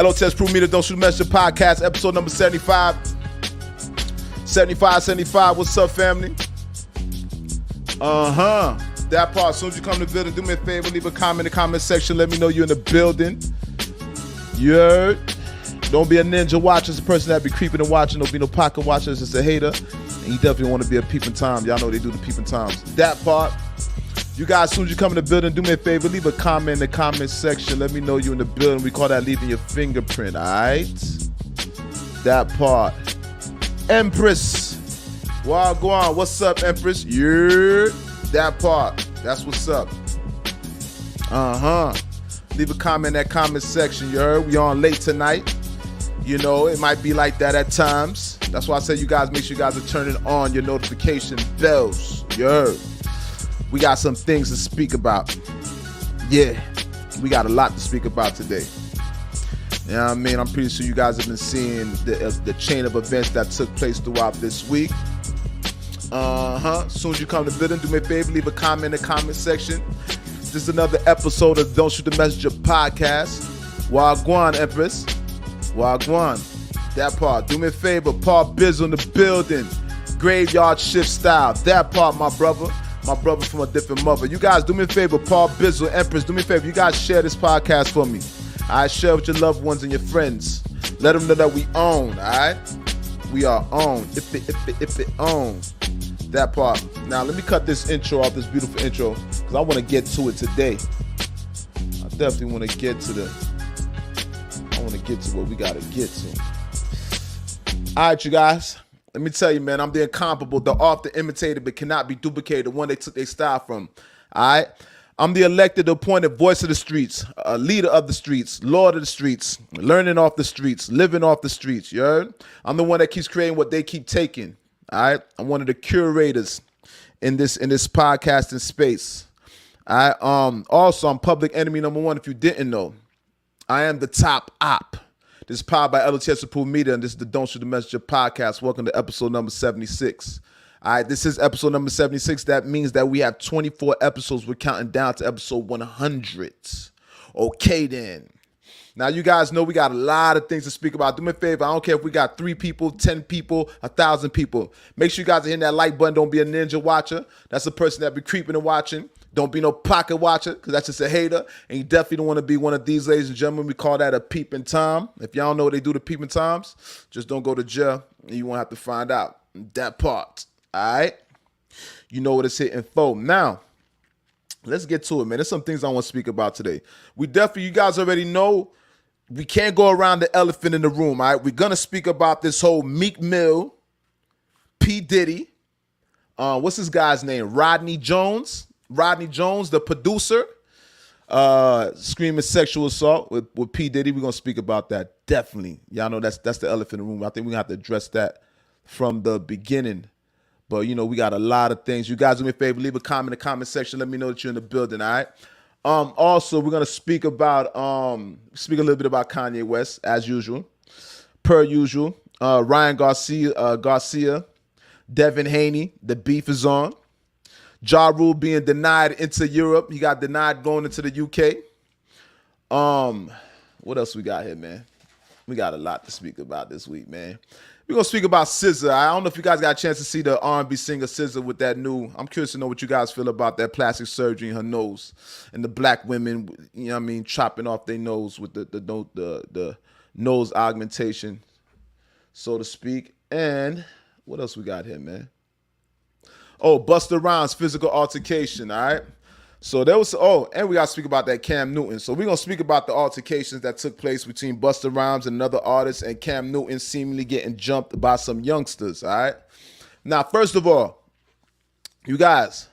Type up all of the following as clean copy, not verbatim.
L.O.T.S Prove Me That Don't Shoot Messenger podcast, episode number 75. 75. What's up, family? That part. As soon as you come to the building, do me a favor, leave a comment in the comment section. Let me know you're in the building. You heard? Don't be a ninja watcher. It's a person that be creeping and watching. Don't be no pocket watcher. It's just a hater. And you definitely want to be a peeping Tom. Y'all know they do the peeping Toms. That part. You guys, as soon as you come in the building, do me a favor, leave a comment in the comment section. Let me know you're in the building. We call that leaving your fingerprint, all right? That part. Empress. Wow, go on. What's up, Empress? Yeah. That part. That's what's up. Leave a comment in that comment section, you heard? We on late tonight. You know, it might be like that at times. That's why I say you guys, make sure you guys are turning on your notification bells, you heard? We got some things to speak about. Yeah, we got a lot to speak about today. You know what I mean? I'm pretty sure you guys have been seeing the chain of events that took place throughout this week. As soon as you come to the building, do me a favor, leave a comment in the comment section. This is another episode of Don't Shoot the Messenger podcast. Wagwan, Empress. Wagwan. That part. Do me a favor, Paul Biz on the building. Graveyard shift style. That part, my brother. My brother from a different mother. You guys, do me a favor, Paul Bizzle, Empress, do me a favor. You guys share this podcast for me. All right, share with your loved ones and your friends. Let them know that we own, all right? We are on. If it own. That part. Now, let me cut this intro off, this beautiful intro, because I want to get to it today. I definitely want to get to what we got to get to. All right, you guys. Let me tell you, man, I'm the incomparable, the often imitated but cannot be duplicated, the one they took their style from, all right? I'm the elected, appointed voice of the streets, a leader of the streets, lord of the streets, learning off the streets, living off the streets, you heard? I'm the one that keeps creating what they keep taking, all right? I'm one of the curators in this podcasting space, all right? Also, I'm public enemy number one, if you didn't know. I am the top op. This is powered by L.O.T.S Media, and this is the Don't Shoot the Messenger podcast. Welcome to episode number 76. All right, this is episode number 76. That means that we have 24 episodes. We're counting down to episode 100. Okay, then. Now, you guys know we got a lot of things to speak about. Do me a favor. I don't care if we got 3 people, 10 people, 1,000 people. Make sure you guys are hitting that like button. Don't be a ninja watcher. That's a person that be creeping and watching. Don't be no pocket watcher, because that's just a hater. And you definitely don't want to be one of these, ladies and gentlemen. We call that a peeping Tom. If y'all don't know what they do to peeping Toms, just don't go to jail, and you won't have to find out. That part, all right? You know what it's hitting for. Now, let's get to it, man. There's some things I want to speak about today. We definitely, you guys already know, we can't go around the elephant in the room, all right? We're going to speak about this whole Meek Mill, P. Diddy, what's this guy's name? Rodney Jones, the producer, screaming sexual assault with P. Diddy. We're going to speak about that. Definitely. Y'all know that's the elephant in the room. I think we're going to have to address that from the beginning. But, you know, we got a lot of things. You guys do me a favor. Leave a comment in the comment section. Let me know that you're in the building, all right? Also, we're going to speak a little bit about Kanye West, as usual. Per usual. Ryan Garcia, Devin Haney, the beef is on. Ja Rule being denied into Europe. He got denied going into the UK. What else we got here, man? We got a lot to speak about this week, man. We're going to speak about SZA. I don't know if you guys got a chance to see the R&B singer SZA with that new. I'm curious to know what you guys feel about that plastic surgery in her nose and the black women, you know what I mean, chopping off their nose with the nose augmentation, so to speak. And what else we got here, man? Oh, Busta Rhymes physical altercation, all right? So there was, and we got to speak about that Cam Newton. So we're going to speak about the altercations that took place between Busta Rhymes and another artist and Cam Newton seemingly getting jumped by some youngsters, all right? Now, first of all, you guys,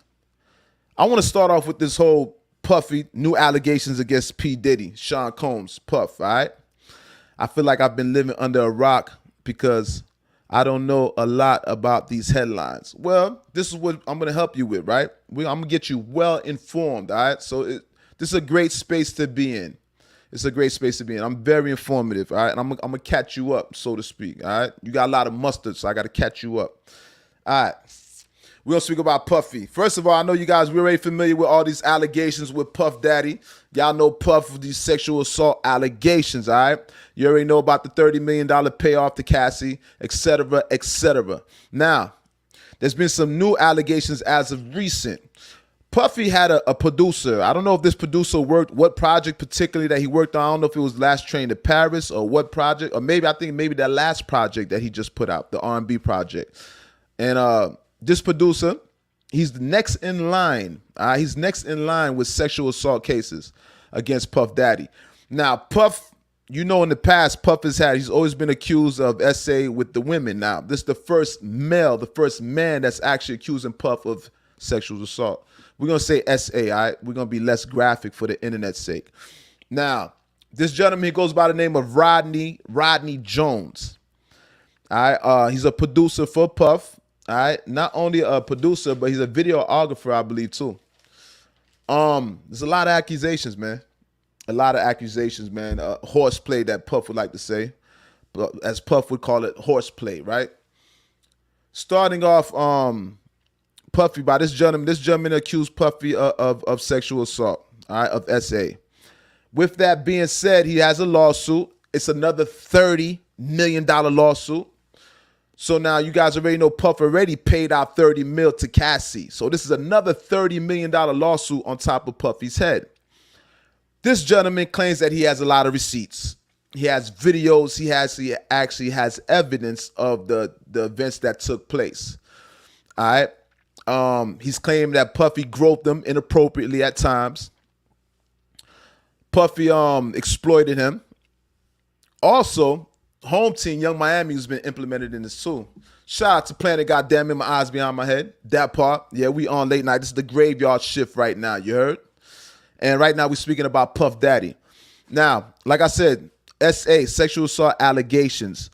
I want to start off with this whole Puffy, new allegations against P. Diddy, Sean Combs, Puff, all right? I feel like I've been living under a rock because I don't know a lot about these headlines. Well, this is what I'm going to help you with, right? I'm going to get you well informed, all right? So this is a great space to be in. It's a great space to be in. I'm very informative, all right? And I'm going to catch you up, so to speak, all right? You got a lot of mustard, so I got to catch you up. All right. we're going to speak about Puffy. First of all, I know you guys, we're already familiar with all these allegations with Puff Daddy. Y'all know Puff with these sexual assault allegations, all right? You already know about the $30 million payoff to Cassie, etc., etc. Now, there's been some new allegations as of recent. Puffy had a producer. I don't know if this producer worked, what project particularly that he worked on. I don't know if it was Last Train to Paris or what project, or maybe that last project that he just put out, the R&B project. And this producer, he's the next in line. He's next in line with sexual assault cases against Puff Daddy. Now, Puff, you know, in the past, he's always been accused of SA with the women. Now, this is the first man that's actually accusing Puff of sexual assault. We're going to say SA, all right? We're going to be less graphic for the internet's sake. Now, this gentleman, he goes by the name of Rodney Jones. All right, he's a producer for Puff. All right, not only a producer, but he's a videographer, I believe, too. There's a lot of accusations, man. Horseplay, that Puff would like to say. But as Puff would call it, horseplay, right? Starting off, Puffy by this gentleman accused Puffy of sexual assault, all right, of SA. With that being said, he has a lawsuit. It's another $30 million lawsuit. So now you guys already know Puff already paid out $30 million to Cassie. So this is another $30 million lawsuit on top of Puffy's head. This gentleman claims that he has a lot of receipts. He has videos. He actually has evidence of the events that took place. All right. He's claiming that Puffy groped him inappropriately at times. Puffy exploited him. Also, Home Team Young Miami has been implemented in this too. Shout out to Planet Goddamn in my eyes behind my head. That part. Yeah, we on late night. This is the graveyard shift right now. You heard? And right now we're speaking about Puff Daddy. Now, like I said, SA, sexual assault allegations.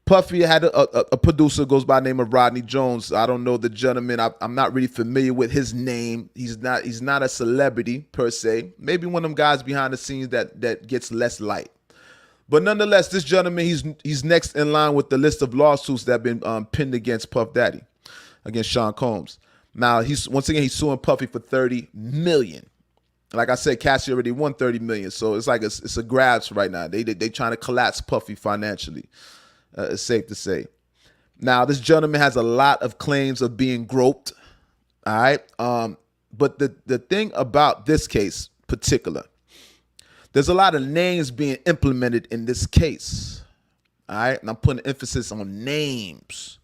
Puffy had a producer goes by the name of Rodney Jones. I don't know the gentleman. I'm not really familiar with his name. He's not a celebrity per se. Maybe one of them guys behind the scenes that gets less light. But nonetheless, this gentleman, he's next in line with the list of lawsuits that have been pinned against Puff Daddy, against Sean Combs. Now, he's suing Puffy for $30 million. Like I said, Cassie already won $30 million, so it's like it's a grabs right now. They trying to collapse Puffy financially. It's safe to say. Now, this gentleman has a lot of claims of being groped. All right. But the thing about this case particular, there's a lot of names being implemented in this case. All right. And I'm putting emphasis on names.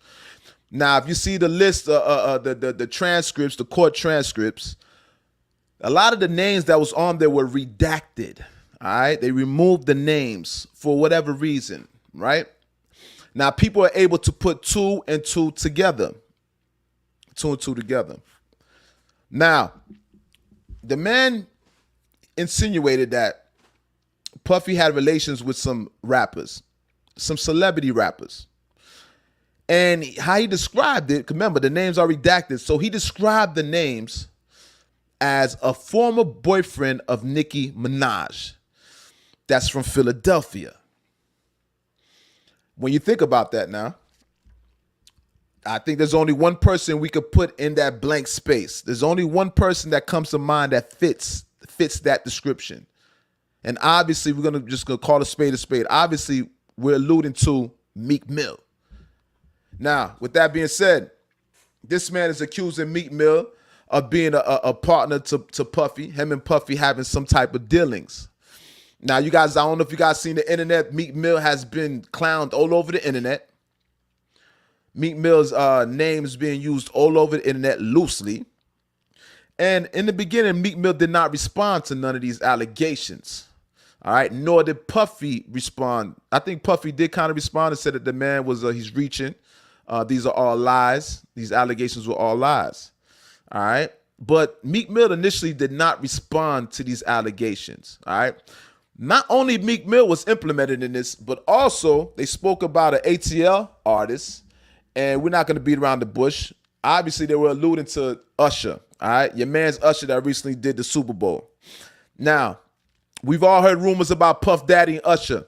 Now, if you see the list, the transcripts, the court transcripts, a lot of the names that was on there were redacted. All right. They removed the names for whatever reason. Right. Now, people are able to put two and two together. Now, the man insinuated that Puffy had relations with some rappers, some celebrity rappers. And how he described it, remember, the names are redacted. So he described the names as a former boyfriend of Nicki Minaj. That's from Philadelphia. When you think about that now, I think there's only one person we could put in that blank space. There's only one person that comes to mind that fits that description. And obviously, we're gonna call a spade a spade. Obviously, we're alluding to Meek Mill. Now, with that being said, this man is accusing Meek Mill of being a partner to Puffy, him and Puffy having some type of dealings. Now, you guys, I don't know if you guys seen the internet. Meek Mill has been clowned all over the internet. Meek Mill's name is being used all over the internet loosely. And in the beginning, Meek Mill did not respond to none of these allegations. All right, nor did Puffy respond. I think Puffy did kind of respond and said that the man was, he's reaching. These are all lies. These allegations were all lies. All right. But Meek Mill initially did not respond to these allegations. All right. Not only Meek Mill was implemented in this, but also they spoke about an ATL artist, and we're not going to beat around the bush. Obviously, they were alluding to Usher, all right? Your man's Usher that recently did the Super Bowl. Now, we've all heard rumors about Puff Daddy and Usher.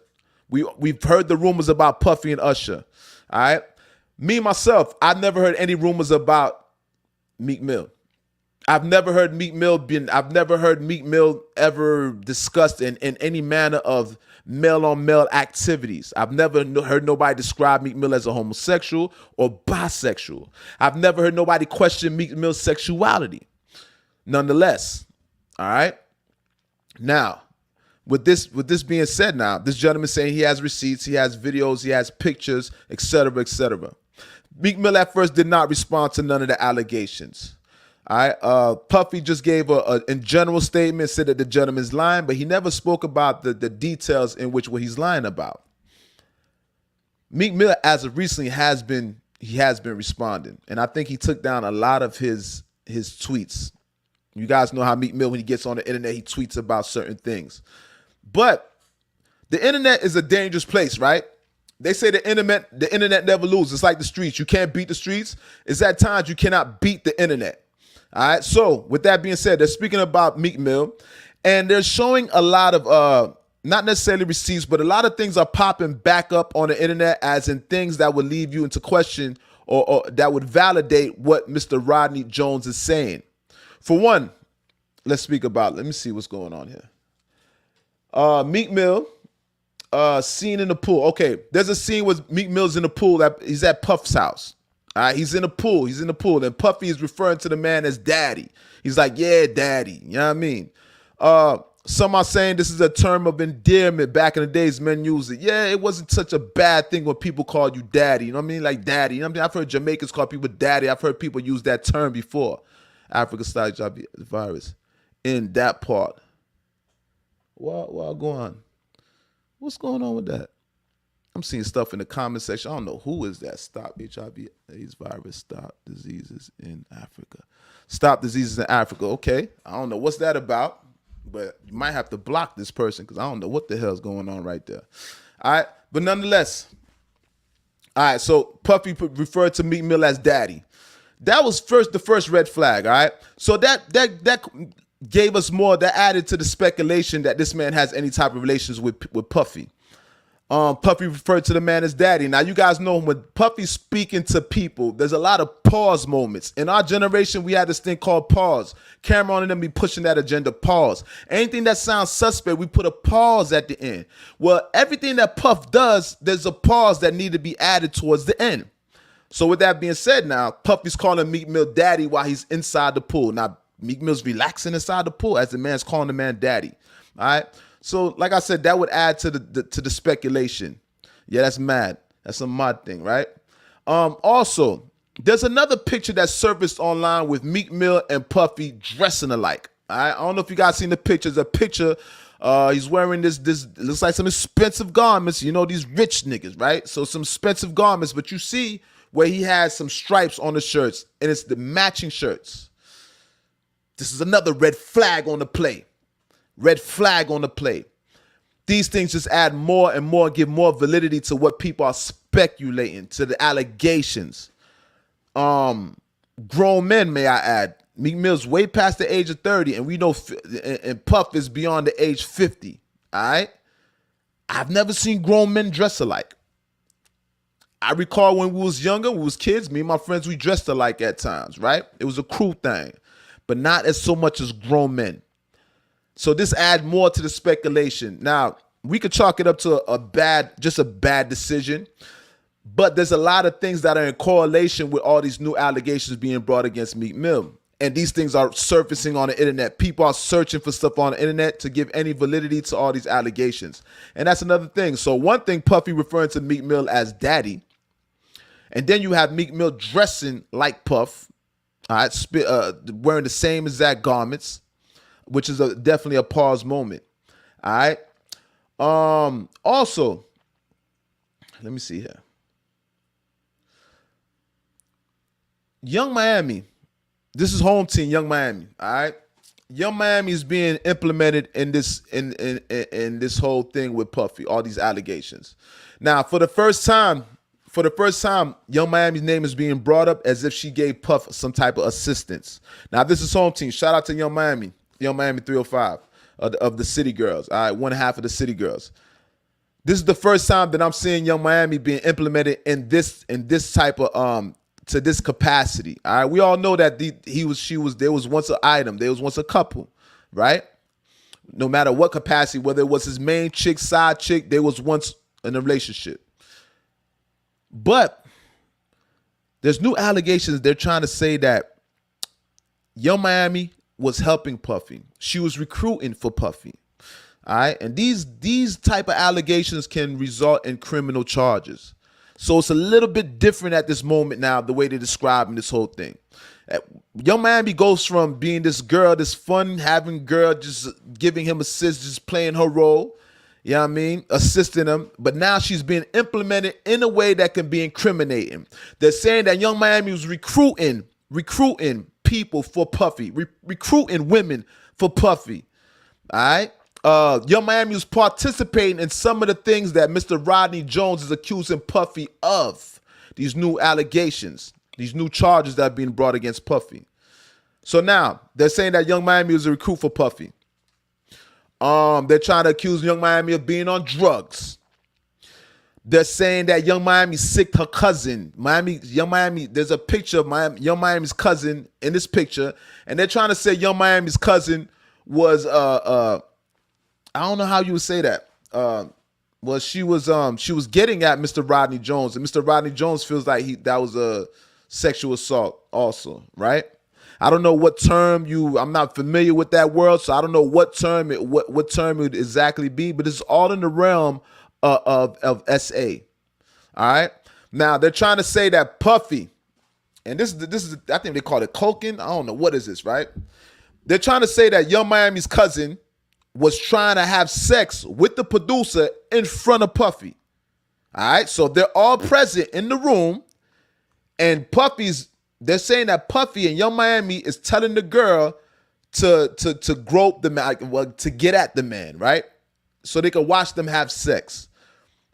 We've heard the rumors about Puffy and Usher, all right? Me, myself, I've never heard any rumors about Meek Mill. I've never heard Meek Mill ever discussed in any manner of male on male activities. I've never heard nobody describe Meek Mill as a homosexual or bisexual. I've never heard nobody question Meek Mill's sexuality. Nonetheless, all right. Now, with this being said, now this gentleman saying he has receipts, he has videos, he has pictures, etc., etc. Meek Mill at first did not respond to none of the allegations. All right, Puffy just gave a in general statement, said that the gentleman's lying, but he never spoke about the details in which what he's lying about. Meek Mill, as of recently, has been responding, and I think he took down a lot of his tweets. You guys know how Meek Mill, when he gets on the internet, he tweets about certain things. But the internet is a dangerous place, right? They say the internet never loses. It's like the streets. You can't beat the streets. It's at times you cannot beat the internet. All right. So with that being said, they're speaking about Meek Mill, and they're showing a lot of not necessarily receipts, but a lot of things are popping back up on the internet, as in things that would leave you into question or that would validate what Mr. Rodney Jones is saying. For one, let's speak about it. Let me see what's going on here. Meek Mill, scene in the pool. Okay, there's a scene with Meek Mill's in the pool. He's at Puff's house. All right, he's in the pool. And Puffy is referring to the man as daddy. He's like, yeah, daddy. You know what I mean? Some are saying this is a term of endearment. Back in the days, men used it. Yeah, it wasn't such a bad thing when people called you daddy. You know what I mean? Like daddy. You know what I mean? I've heard Jamaicans call people daddy. I've heard people use that term before. Africa style virus in that part. Well, go on. What's going on with that? I'm seeing stuff in the comment section. I don't know who is that. Stop HIV/AIDS virus. Stop diseases in Africa. Stop diseases in Africa. Okay. I don't know what's that about, but you might have to block this person because I don't know what the hell's going on right there. All right. But nonetheless, all right. So Puffy referred to Meek Mill as daddy. That was the first red flag. All right. So that gave us more. That added to the speculation that this man has any type of relations with Puffy. Puffy referred to the man as daddy. Now, you guys know when Puffy's speaking to people, there's a lot of pause moments. In our generation, we had this thing called pause. Cameron and them be pushing that agenda, pause. Anything that sounds suspect, we put a pause at the end. Well, everything that Puff does, there's a pause that need to be added towards the end. So with that being said, now, Puffy's calling Meek Mill daddy while he's inside the pool. Now, Meek Mill's relaxing inside the pool as the man's calling the man daddy. All right? So, like I said, that would add to the speculation. Yeah, that's mad. That's a mad thing, right? Also, there's another picture that surfaced online with Meek Mill and Puffy dressing alike. All right? I don't know if you guys seen the picture. There's a picture. He's wearing this looks like some expensive garments. You know, these rich niggas, right? So some expensive garments, but you see where he has some stripes on the shirts, and it's the matching shirts. This is another red flag on the play. Red flag on the play. These things just add more and more, give more validity to what people are speculating, to the allegations. Grown men, may I add. Meek Mill's way past the age of 30, and we know, and Puff is beyond the age 50. All right? I've never seen grown men dress alike. I recall when we was younger, we was kids, me and my friends, we dressed alike at times, right? It was a crew thing, but not as so much as grown men. So this adds more to the speculation. Now, we could chalk it up to a bad decision, but there's a lot of things that are in correlation with all these new allegations being brought against Meek Mill. And these things are surfacing on the internet. People are searching for stuff on the internet to give any validity to all these allegations. And that's another thing. So one thing, Puffy referring to Meek Mill as daddy. And then you have Meek Mill dressing like Puff, all right, wearing the same exact garments, which is definitely a pause moment. All right. Also, let me see here. Young Miami. This is home team, Young Miami. All right. Young Miami is being implemented in this in this whole thing with Puffy, all these allegations. Now, for the first time, Young Miami's name is being brought up as if she gave Puff some type of assistance. Now, this is home team. Shout out to Young Miami 305 of the City Girls. All right, one half of the City Girls. This is the first time that I'm seeing Young Miami being implemented in this type of to this capacity. All right, we all know that there was once an item, there was once a couple, right? No matter what capacity, whether it was his main chick, side chick, there was once in a relationship. But there's new allegations. They're trying to say that Young Miami was helping Puffy. She was recruiting for Puffy. All right. And these type of allegations can result in criminal charges. So it's a little bit different at this moment now, the way they're describing this whole thing. Young Miami goes from being this girl, this fun having girl, just giving him assists, just playing her role, you know what I mean, assisting him. But now she's being implemented in a way that can be incriminating. They're saying that Young Miami was recruiting people for Puffy, recruiting women for Puffy. All right. Young Miami was participating in some of the things that Mr. Rodney Jones is accusing Puffy of. These new allegations, these new charges that are being brought against Puffy. So now they're saying that Young Miami was a recruit for Puffy. They're trying to accuse Young Miami of being on drugs. They're saying that Young Miami sicked her cousin. Young Miami, there's a picture of Young Miami's cousin in this picture, and they're trying to say Young Miami's cousin was I don't know how you would say that. Well, she was getting at Mr. Rodney Jones, and Mr. Rodney Jones feels like that was a sexual assault also, right? I don't know what term I'm not familiar with that world, so I don't know what term it would exactly be, but it's all in the realm of SA. All right. Now they're trying to say that Puffy, and this is I think they call it coking. I don't know what is this, right? They're trying to say that Young Miami's cousin was trying to have sex with the producer in front of Puffy. All right, so they're all present in the room, and they're saying that Puffy and Young Miami is telling the girl to grope the man, well, to get at the man, right? So they can watch them have sex.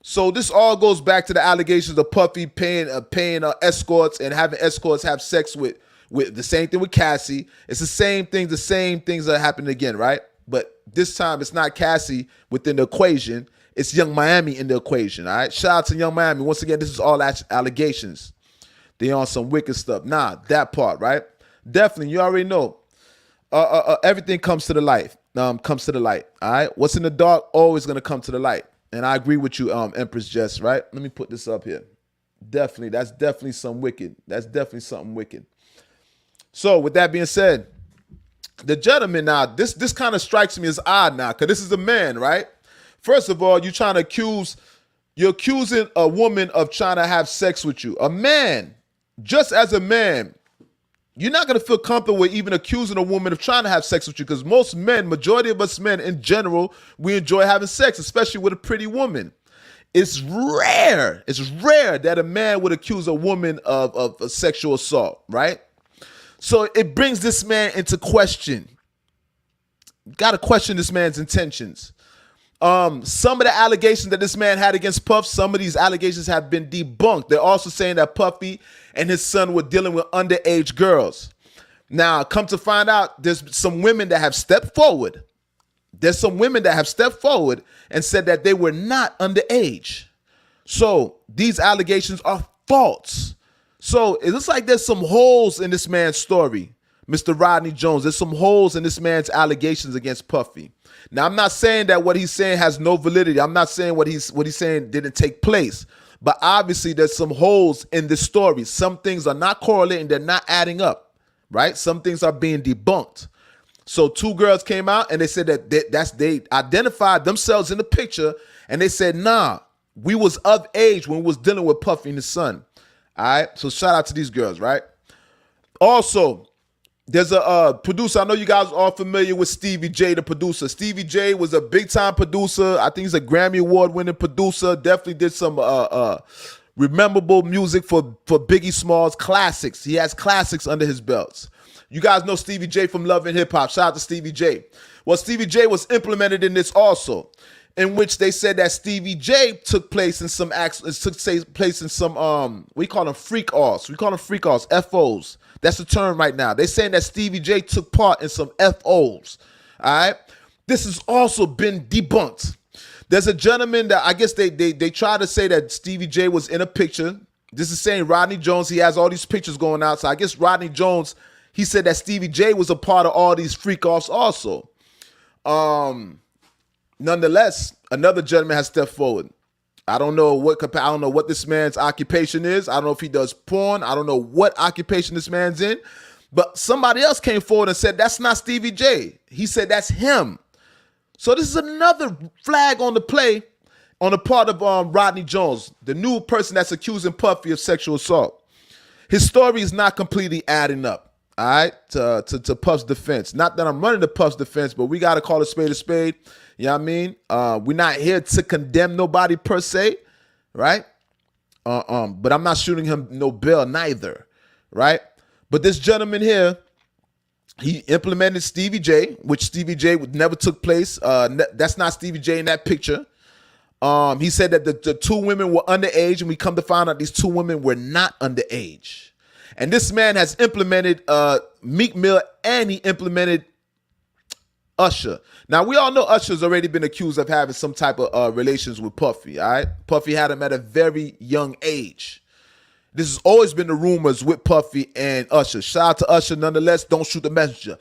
So this all goes back to the allegations of Puffy paying escorts and having escorts have sex with the same thing with Cassie. It's the same things are happening again, right? But this time it's not Cassie within the equation. It's Young Miami in the equation, all right? Shout out to Young Miami. Once again, this is all allegations. They on some wicked stuff. Nah, that part, right? Definitely, you already know. Everything comes to the light. All right? What's in the dark always gonna come to the light. And I agree with you, Empress Jess, right? Let me put this up here. Definitely, that's definitely some wicked. That's definitely something wicked. So with that being said, the gentleman now, this kind of strikes me as odd now, because this is a man, right? First of all, you're accusing a woman of trying to have sex with you. A man, just as a man, you're not going to feel comfortable with even accusing a woman of trying to have sex with you, because most men, majority of us men in general, we enjoy having sex, especially with a pretty woman. It's rare that a man would accuse a woman of a sexual assault, right? So it brings this man into question. Got to question this man's intentions. Some of the allegations that this man had against Puff, some of these allegations have been debunked. They're also saying that Puffy and his son were dealing with underage girls. Now, come to find out, there's some women that have stepped forward. There's some women that have stepped forward and said that they were not underage. So these allegations are false. So it looks like there's some holes in this man's story, Mr. Rodney Jones. There's some holes in this man's allegations against Puffy. Now, I'm not saying that what he's saying has no validity. I'm not saying what he's saying didn't take place. But obviously, there's some holes in this story. Some things are not correlating. They're not adding up, right? Some things are being debunked. So two girls came out and they said that they identified themselves in the picture, and they said, nah, we was of age when we was dealing with Puffy and his son. All right, so shout out to these girls, right? Also, there's a producer. I know you guys are all familiar with Stevie J, the producer. Stevie J was a big-time producer. I think he's a Grammy Award-winning producer. Definitely did some rememberable music for Biggie Smalls, classics. He has classics under his belts. You guys know Stevie J from Love and Hip Hop. Shout out to Stevie J. Well, Stevie J was implemented in this also, in which they said that Stevie J took place in some we call them freak offs. We call them freak offs, FOs. That's the term right now. They're saying that Stevie J took part in some FOs. All right. This has also been debunked. There's a gentleman that I guess they try to say that Stevie J was in a picture This is saying Rodney Jones. He has all these pictures going out. So I guess Rodney Jones, he said that Stevie J was a part of all these freak offs also. Nonetheless, another gentleman has stepped forward. I don't know what this man's occupation is. I don't know if he does porn. I don't know what occupation this man's in. But somebody else came forward and said that's not Stevie J. He said that's him. So this is another flag on the play on the part of Rodney Jones, the new person that's accusing Puffy of sexual assault. His story is not completely adding up, all right, to Puff's defense. Not that I'm running to Puff's defense, but we got to call a spade a spade. You know what I mean? We're not here to condemn nobody per se, right? But I'm not shooting him no bail neither, right? But this gentleman here, he implemented Stevie J, which Stevie J never took place. That's not Stevie J in that picture. He said that the two women were underage, and we come to find out these two women were not underage. And this man has implemented Meek Mill, and he implemented Usher. Now, we all know Usher's already been accused of having some type of relations with Puffy, all right? Puffy had him at a very young age. This has always been the rumors with Puffy and Usher. Shout out to Usher, nonetheless. Don't shoot the messenger.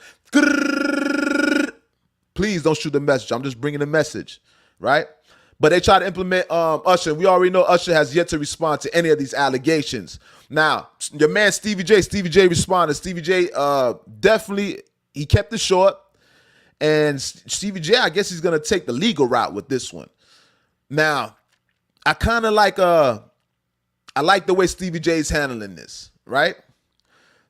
Please don't shoot the messenger. I'm just bringing the message, right? But they try to implement Usher. We already know Usher has yet to respond to any of these allegations. Now, your man Stevie J responded. Stevie J definitely, he kept it short. And Stevie J, I guess he's going to take the legal route with this one. Now, I kind of like I like the way Stevie J is handling this, right?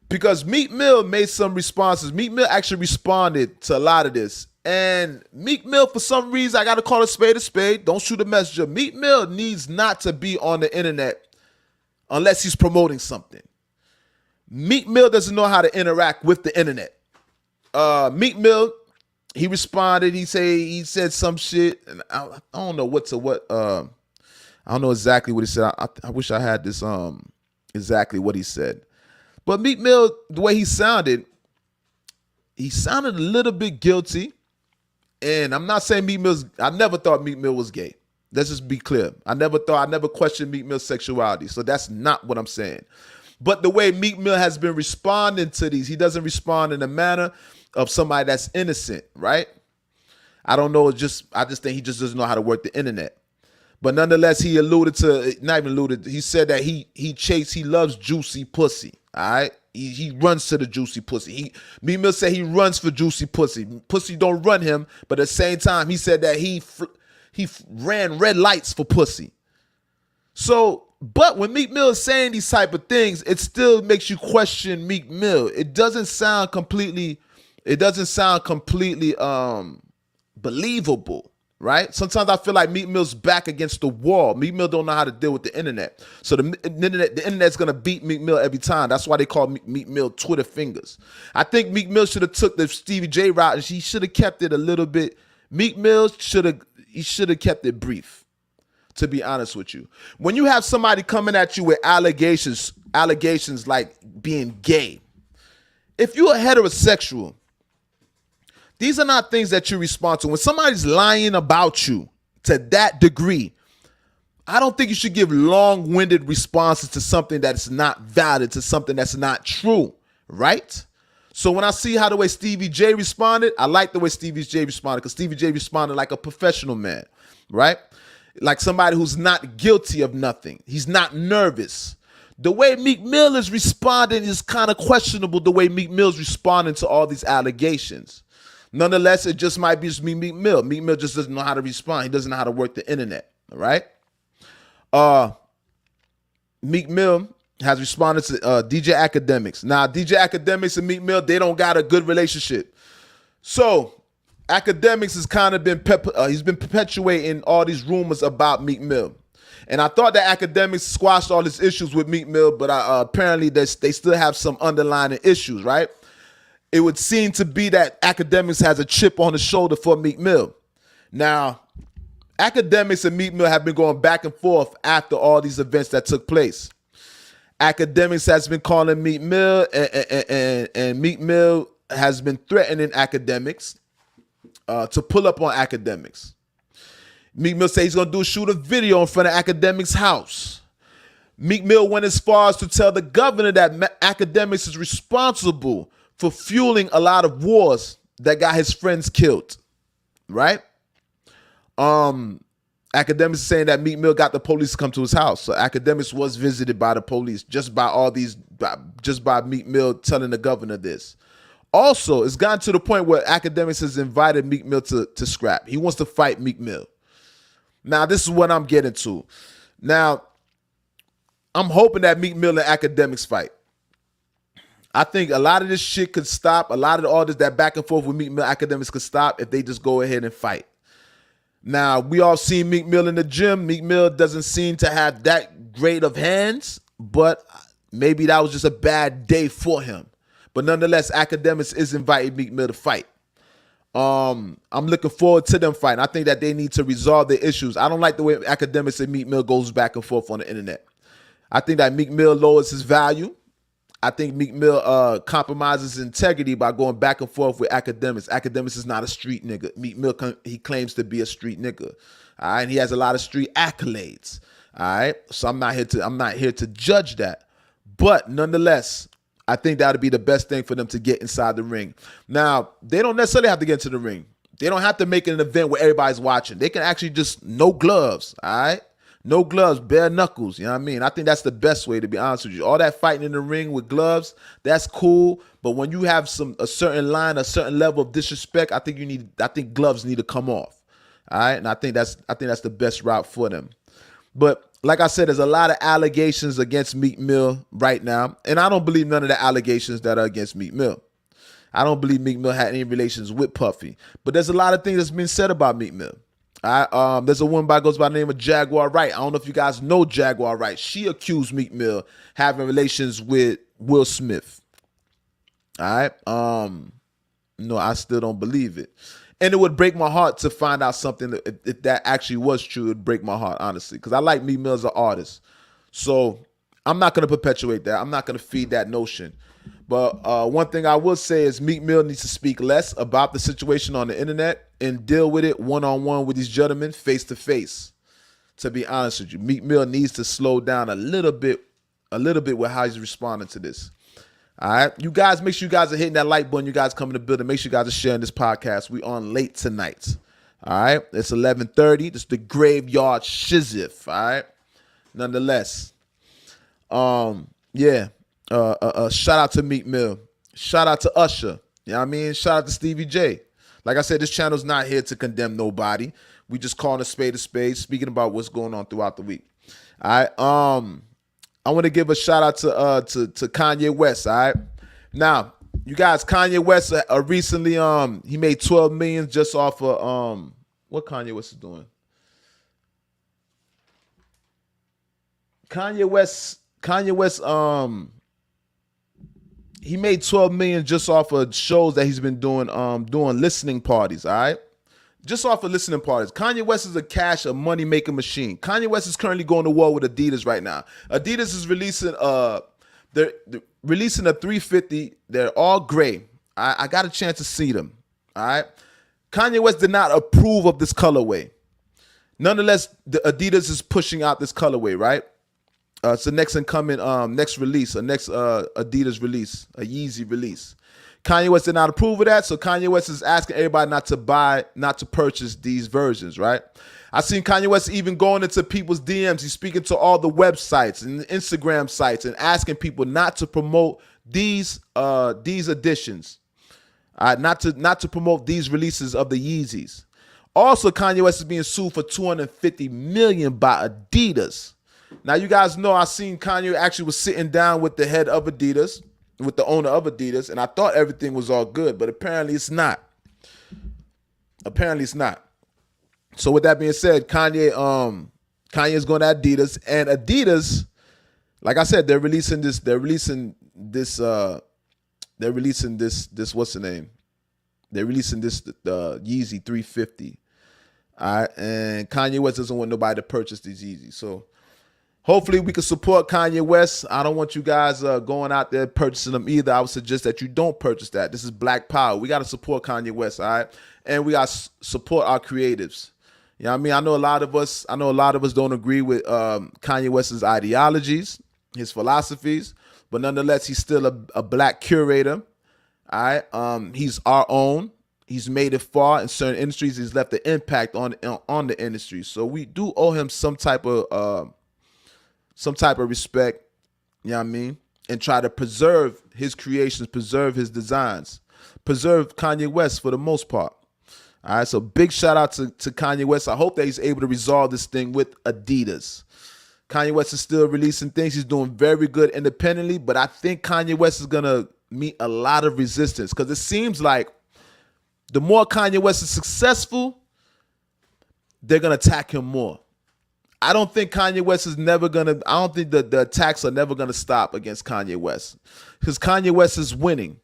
Because Meek Mill made some responses. Meek Mill actually responded to a lot of this. And Meek Mill, for some reason, I got to call a spade a spade. Don't shoot a messenger. Meek Mill needs not to be on the internet unless he's promoting something. Meek Mill doesn't know how to interact with the internet. Meek Mill, he responded. He said some shit, and I don't know I don't know exactly what he said. I wish I had this exactly what he said. But Meek Mill, the way he sounded a little bit guilty. And I'm not saying I never thought Meek Mill was gay. Let's just be clear. I never questioned Meek Mill's sexuality. So that's not what I'm saying. But the way Meek Mill has been responding to these, he doesn't respond in a manner of somebody that's innocent, right? I don't know. I just think he just doesn't know how to work the internet. But nonetheless, he he said that he loves juicy pussy, all right? He runs to the juicy pussy. Meek Mill said he runs for juicy pussy. Pussy don't run him, but at the same time, he said that he ran red lights for pussy. So, but when Meek Mill is saying these type of things, it still makes you question Meek Mill. It doesn't sound completely believable. Right? Sometimes I feel like Meek Mill's back against the wall. Meek Mill don't know how to deal with the internet. So the internet's going to beat Meek Mill every time. That's why they call Meek Mill Twitter fingers. I think Meek Mill should have took the Stevie J route. He should have kept it a little bit. Meek Mill should have kept it brief, to be honest with you. When you have somebody coming at you with allegations like being gay, if you're a heterosexual, these are not things that you respond to. When somebody's lying about you to that degree, I don't think you should give long-winded responses to something that's not valid, to something that's not true, right? So when I see how the way Stevie J responded, I like the way Stevie J responded, because Stevie J responded like a professional man, right? Like somebody who's not guilty of nothing. He's not nervous. The way Meek Mill is responding is kind of questionable, the way Meek Mill's responding to all these allegations. Nonetheless, it just might be just Meek Mill. Meek Mill just doesn't know how to respond. He doesn't know how to work the internet, all right? Meek Mill has responded to DJ Academics. Now, DJ Academics and Meek Mill, they don't got a good relationship. So, Academics has kind of been, he's been perpetuating all these rumors about Meek Mill. And I thought that Academics squashed all these issues with Meek Mill, but apparently they still have some underlying issues, right? It would seem to be that Academics has a chip on the shoulder for Meek Mill. Now, Academics and Meek Mill have been going back and forth after all these events that took place. Academics has been calling Meek Mill, and Meek Mill has been threatening Academics to pull up on Academics. Meek Mill says he's going to shoot a video in front of Academics' house. Meek Mill went as far as to tell the governor that academics is responsible for fueling a lot of wars that got his friends killed, right? Academics is saying that Meek Mill got the police to come to his house. So academics was visited by the police just by Meek Mill telling the governor this. Also, it's gotten to the point where academics has invited Meek Mill to scrap. He wants to fight Meek Mill. Now, this is what I'm getting to. Now, I'm hoping that Meek Mill and academics fight. I think a lot of this shit could stop. A lot of all this, that back and forth with Meek Mill academics could stop if they just go ahead and fight. Now, we all seen Meek Mill in the gym. Meek Mill doesn't seem to have that great of hands, but maybe that was just a bad day for him. But nonetheless, academics is inviting Meek Mill to fight. I'm looking forward to them fighting. I think that they need to resolve their issues. I don't like the way academics and Meek Mill goes back and forth on the internet. I think that Meek Mill lowers his value. I think Meek Mill compromises integrity by going back and forth with academics. Academics is not a street nigga. Meek Mill, he claims to be a street nigga. All right, and he has a lot of street accolades. All right, so I'm not here to judge that, but nonetheless, I think that would be the best thing for them to get inside the ring. Now, they don't necessarily have to get into the ring. They don't have to make it an event where everybody's watching. They can actually just no gloves. All right. No gloves, bare knuckles, you know what I mean? I think that's the best way, to be honest with you. All that fighting in the ring with gloves, that's cool. But when you have a certain line, a certain level of disrespect, I think gloves need to come off. All right. And I think that's the best route for them. But like I said, there's a lot of allegations against Meek Mill right now. And I don't believe none of the allegations that are against Meek Mill. I don't believe Meek Mill had any relations with Puffy. But there's a lot of things that's been said about Meek Mill. There's a woman goes by the name of Jaguar Wright. I don't know if you guys know Jaguar Wright. She accused Meek Mill having relations with Will Smith. All right. No, I still don't believe it. And it would break my heart to find out something if that actually was true. It would break my heart, honestly, because I like Meek Mill as an artist. So I'm not going to perpetuate that. I'm not going to feed that notion. But one thing I will say is Meek Mill needs to speak less about the situation on the internet and deal with it one-on-one with these gentlemen, face-to-face. To be honest with you, Meek Mill needs to slow down a little bit with how he's responding to this. All right, you guys, make sure you guys are hitting that like button. You guys come in the building. Make sure you guys are sharing this podcast. We on late tonight. All right, it's 11:30. This is the graveyard shizif. All right, nonetheless, yeah. Shout out to Meek Mill. Shout out to Usher. You know what I mean? Shout out to Stevie J. Like I said, this channel's not here to condemn nobody. We just calling a spade, speaking about what's going on throughout the week. All right. I want to give a shout out to Kanye West. All right. Now, you guys, Kanye West recently he made $12 million just off of what Kanye West is doing. Kanye West he made $12 million just off of shows that he's been doing listening parties, all right? Just off of listening parties. Kanye West is a money-making machine. Kanye West is currently going to war with Adidas right now. Adidas is releasing they're releasing a 350. They're all gray. I got a chance to see them, all right? Kanye West did not approve of this colorway. Nonetheless, the Adidas is pushing out this colorway, right? It's the next incoming, next release, a next Adidas release, a Yeezy release. Kanye West did not approve of that, so Kanye West is asking everybody not to purchase these versions, right? I seen Kanye West even going into people's DMs. He's speaking to all the websites and Instagram sites and asking people not to promote these editions, not to promote these releases of the Yeezys. Also, Kanye West is being sued for $250 million by Adidas. Now, you guys know I seen Kanye actually was sitting down with the head of Adidas, with the owner of Adidas, and I thought everything was all good, but apparently it's not. Apparently it's not. So with that being said, Kanye's going to Adidas, and Adidas, like I said, they're releasing this what's the name? They're releasing this Yeezy 350. All right, and Kanye West doesn't want nobody to purchase these Yeezys. So hopefully we can support Kanye West. I don't want you guys going out there purchasing them either. I would suggest that you don't purchase that. This is Black Power. We got to support Kanye West, all right? And we got to support our creatives. You know what I mean? I know a lot of us don't agree with Kanye West's ideologies, his philosophies, but nonetheless, he's still a black curator. All right. He's our own. He's made it far in certain industries. He's left an impact on the industry. So we do owe him some type of respect, you know what I mean? And try to preserve his creations, preserve his designs, preserve Kanye West for the most part. All right, so big shout out to Kanye West. I hope that he's able to resolve this thing with Adidas. Kanye West is still releasing things. He's doing very good independently, but I think Kanye West is going to meet a lot of resistance because it seems like the more Kanye West is successful, they're going to attack him more. I don't think Kanye West is never going to, I don't think the attacks are never going to stop against Kanye West because Kanye West is winning.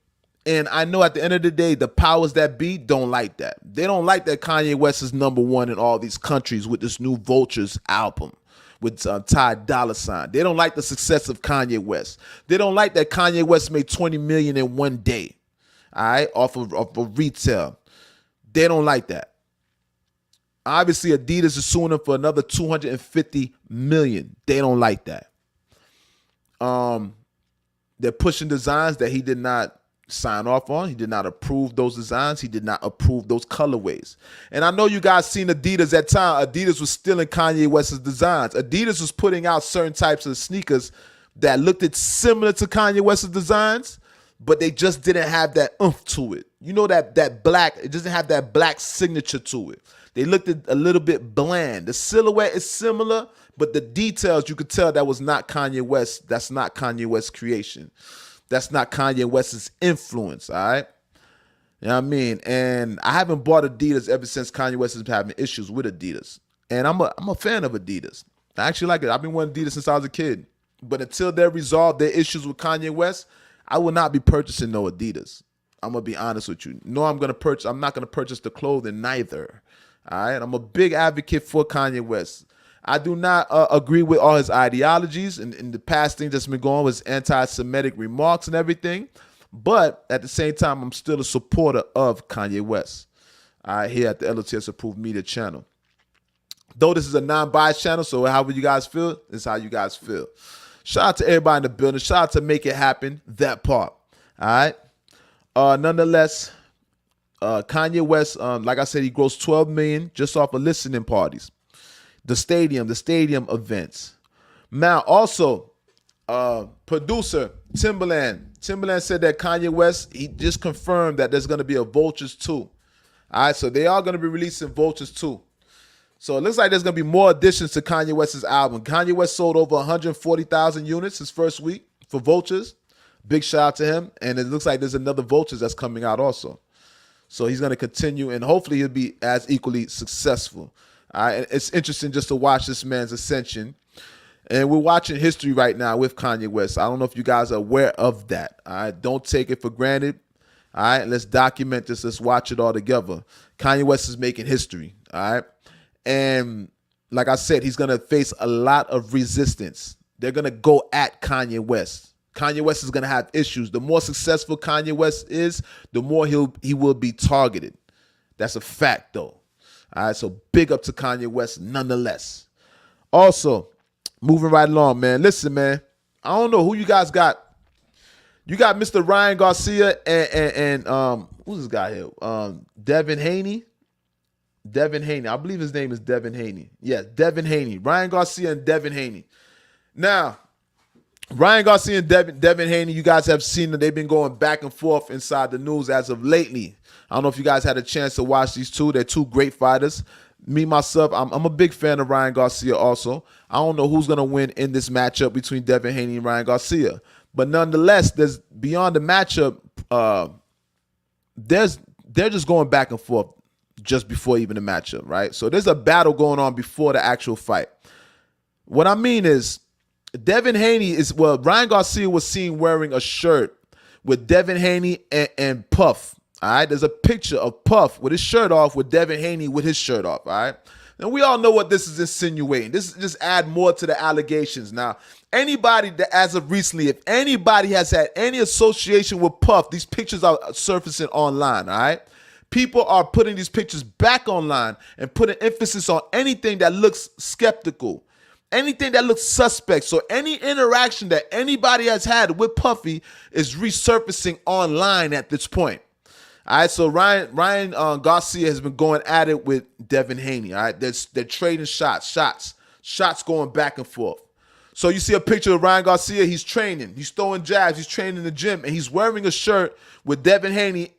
And I know at the end of the day, the powers that be don't like that. They don't like that Kanye West is #1 in all these countries with this new Vultures album with Ty Dolla $ign. They don't like the success of Kanye West. They don't like that Kanye West made $20 million in one day, all right, off of retail. They don't like that. Obviously, Adidas is suing him for another $250 million. They don't like that. They're pushing designs that he did not sign off on. He did not approve those designs. He did not approve those colorways. And I know you guys seen Adidas at time. Adidas was stealing Kanye West's designs. Adidas was putting out certain types of sneakers that looked similar to Kanye West's designs, but they just didn't have that oomph to it. You know, that black, it doesn't have that black signature to it. They looked a little bit bland. The silhouette is similar, but the details, you could tell that was not Kanye West. That's not Kanye West's creation. That's not Kanye West's influence, all right? You know what I mean? And I haven't bought Adidas ever since Kanye West has been having issues with Adidas. And I'm a fan of Adidas. I actually like it. I've been wearing Adidas since I was a kid. But until they resolve their issues with Kanye West, I will not be purchasing no Adidas. I'm going to be honest with you. No, I'm not going to purchase the clothing neither. All right? I'm a big advocate for Kanye West. I do not agree with all his ideologies and the past thing that's been going was anti-Semitic remarks and everything. But at the same time, I'm still a supporter of Kanye West. Here at the L.O.T.S Approved Media Channel. Though this is a non-biased channel, so however you guys feel, is how you guys feel. Shout out to everybody in the building. Shout out to Make It Happen, that part. All right. Nonetheless, Kanye West, like I said, he grossed $12 million just off of listening parties. The stadium events. Now, also, producer Timbaland said that Kanye West, he just confirmed that there's going to be a Vultures 2. All right, so they are going to be releasing Vultures 2. So it looks like there's going to be more additions to Kanye West's album. Kanye West sold over 140,000 units his first week for Vultures. Big shout out to him. And it looks like there's another Vultures that's coming out also. So he's going to continue, and hopefully he'll be as equally successful. All right, it's interesting just to watch this man's ascension. And we're watching history right now with Kanye West. I don't know if you guys are aware of that. All right, don't take it for granted. All right, let's document this. Let's watch it all together. Kanye West is making history. All right, and like I said, he's going to face a lot of resistance. They're going to go at Kanye West. Kanye West is going to have issues. The more successful Kanye West is, the more he will be targeted. That's a fact, though. All right, so big up to Kanye West nonetheless. Also, moving right along, man. Listen, man, I don't know who you guys got. You got Mr. Ryan Garcia and who's this guy here? Devin Haney. Devin Haney. I believe his name is Devin Haney. Yeah, Devin Haney. Ryan Garcia and Devin Haney. Now, Ryan Garcia and Devin Haney, you guys have seen that they've been going back and forth inside the news as of lately. I don't know if you guys had a chance to watch these two. They're two great fighters. Me, myself, I'm a big fan of Ryan Garcia also. I don't know who's going to win in this matchup between Devin Haney and Ryan Garcia. But nonetheless, there's beyond the matchup, they're just going back and forth just before even the matchup, right? So there's a battle going on before the actual fight. What I mean is, Devin Haney Ryan Garcia was seen wearing a shirt with Devin Haney and Puff. All right, there's a picture of Puff with his shirt off with Devin Haney with his shirt off. All right, and we all know what this is insinuating. This is just add more to the allegations. Now, anybody that as of recently, if anybody has had any association with Puff, these pictures are surfacing online. All right, People are putting these pictures back online and putting emphasis on anything that looks skeptical, anything that looks suspect. So any interaction that anybody has had with Puffy is resurfacing online at this point. All right, so Ryan Garcia has been going at it with Devin Haney. All right, they're trading shots going back and forth. So you see a picture of Ryan Garcia. He's training. He's throwing jabs. He's training in the gym, and he's wearing a shirt with Devin Haney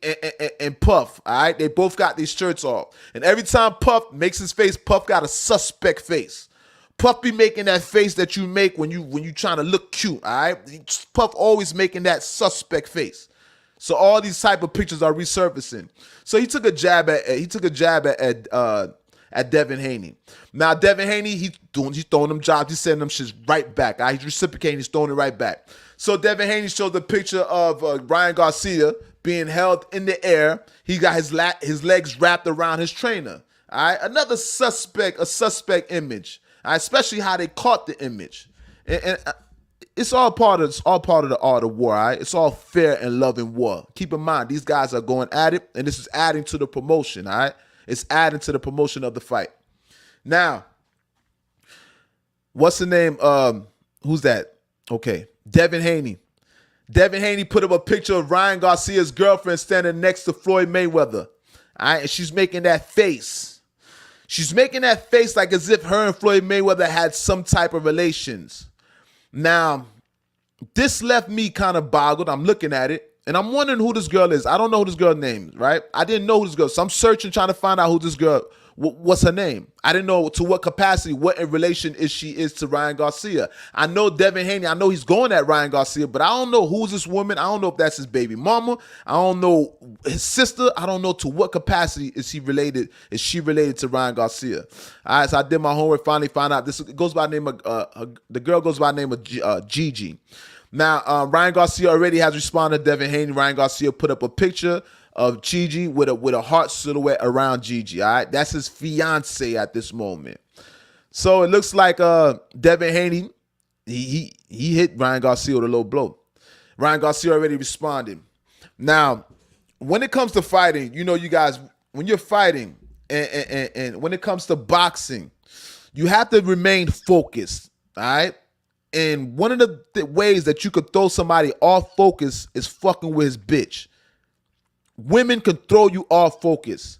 and Puff. All right, they both got these shirts off. And every time Puff makes his face, Puff got a suspect face. Puff be making that face that you make when you trying to look cute. All right, Puff always making that suspect face. So all these type of pictures are resurfacing. So he took a jab at Devin Haney. Now Devin Haney, he's throwing them jobs. He's sending them shits right back. He's reciprocating. He's throwing it right back. So Devin Haney showed the picture of Ryan Garcia being held in the air. He got his legs wrapped around his trainer. All right, another suspect image. All right? Especially how they caught the image. And it's all part of the art of war. All right, it's all fair and loving war. Keep in mind, these guys are going at it, and this is adding to the promotion. All right. It's adding to the promotion of the fight. Now, what's the name? Who's that? Okay, Devin Haney. Devin Haney put up a picture of Ryan Garcia's girlfriend standing next to Floyd Mayweather. All right, and she's making that face. She's making that face like as if her and Floyd Mayweather had some type of relations. Now, this left me kind of boggled. I'm looking at it. And I'm wondering who this girl is. I don't know who this girl's name is, right? I didn't know who this girl is. So I'm searching, trying to find out who this girl, what's her name. I didn't know to what capacity, what in relation she is to Ryan Garcia. I know Devin Haney. I know he's going at Ryan Garcia, but I don't know who's this woman. I don't know if that's his baby mama. I don't know his sister. I don't know to what capacity is she related to Ryan Garcia. All right, so I did my homework, finally found out. This goes by the name of, the girl goes by the name of Gigi. Now, Ryan Garcia already has responded to Devin Haney. Ryan Garcia put up a picture of Gigi with a heart silhouette around Gigi. All right, that's his fiance at this moment. So it looks like Devin Haney, he hit Ryan Garcia with a low blow. Ryan Garcia already responded. Now, when it comes to fighting, you guys, when you're fighting and when it comes to boxing, you have to remain focused. All right. And one of the ways that you could throw somebody off focus is fucking with his bitch. Women can throw you off focus.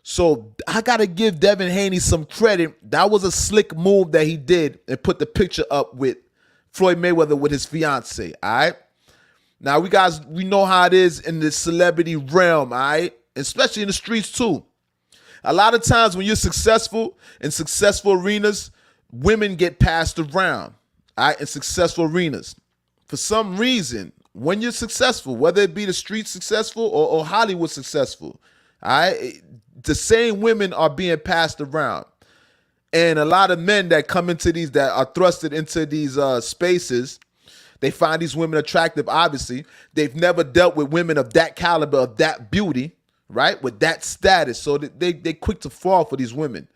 So I got to give Devin Haney some credit. That was a slick move that he did and put the picture up with Floyd Mayweather with his fiance, all right? Now, we know how it is in the celebrity realm, all right? Especially in the streets, too. A lot of times when you're successful in successful arenas, women get passed around. All right, in successful arenas. For some reason, when you're successful, whether it be the street successful or Hollywood successful, all right, the same women are being passed around. And a lot of men that come into these, that are thrusted into these spaces, they find these women attractive, obviously. They've never dealt with women of that caliber, of that beauty, right, with that status. So they quick to fall for these women.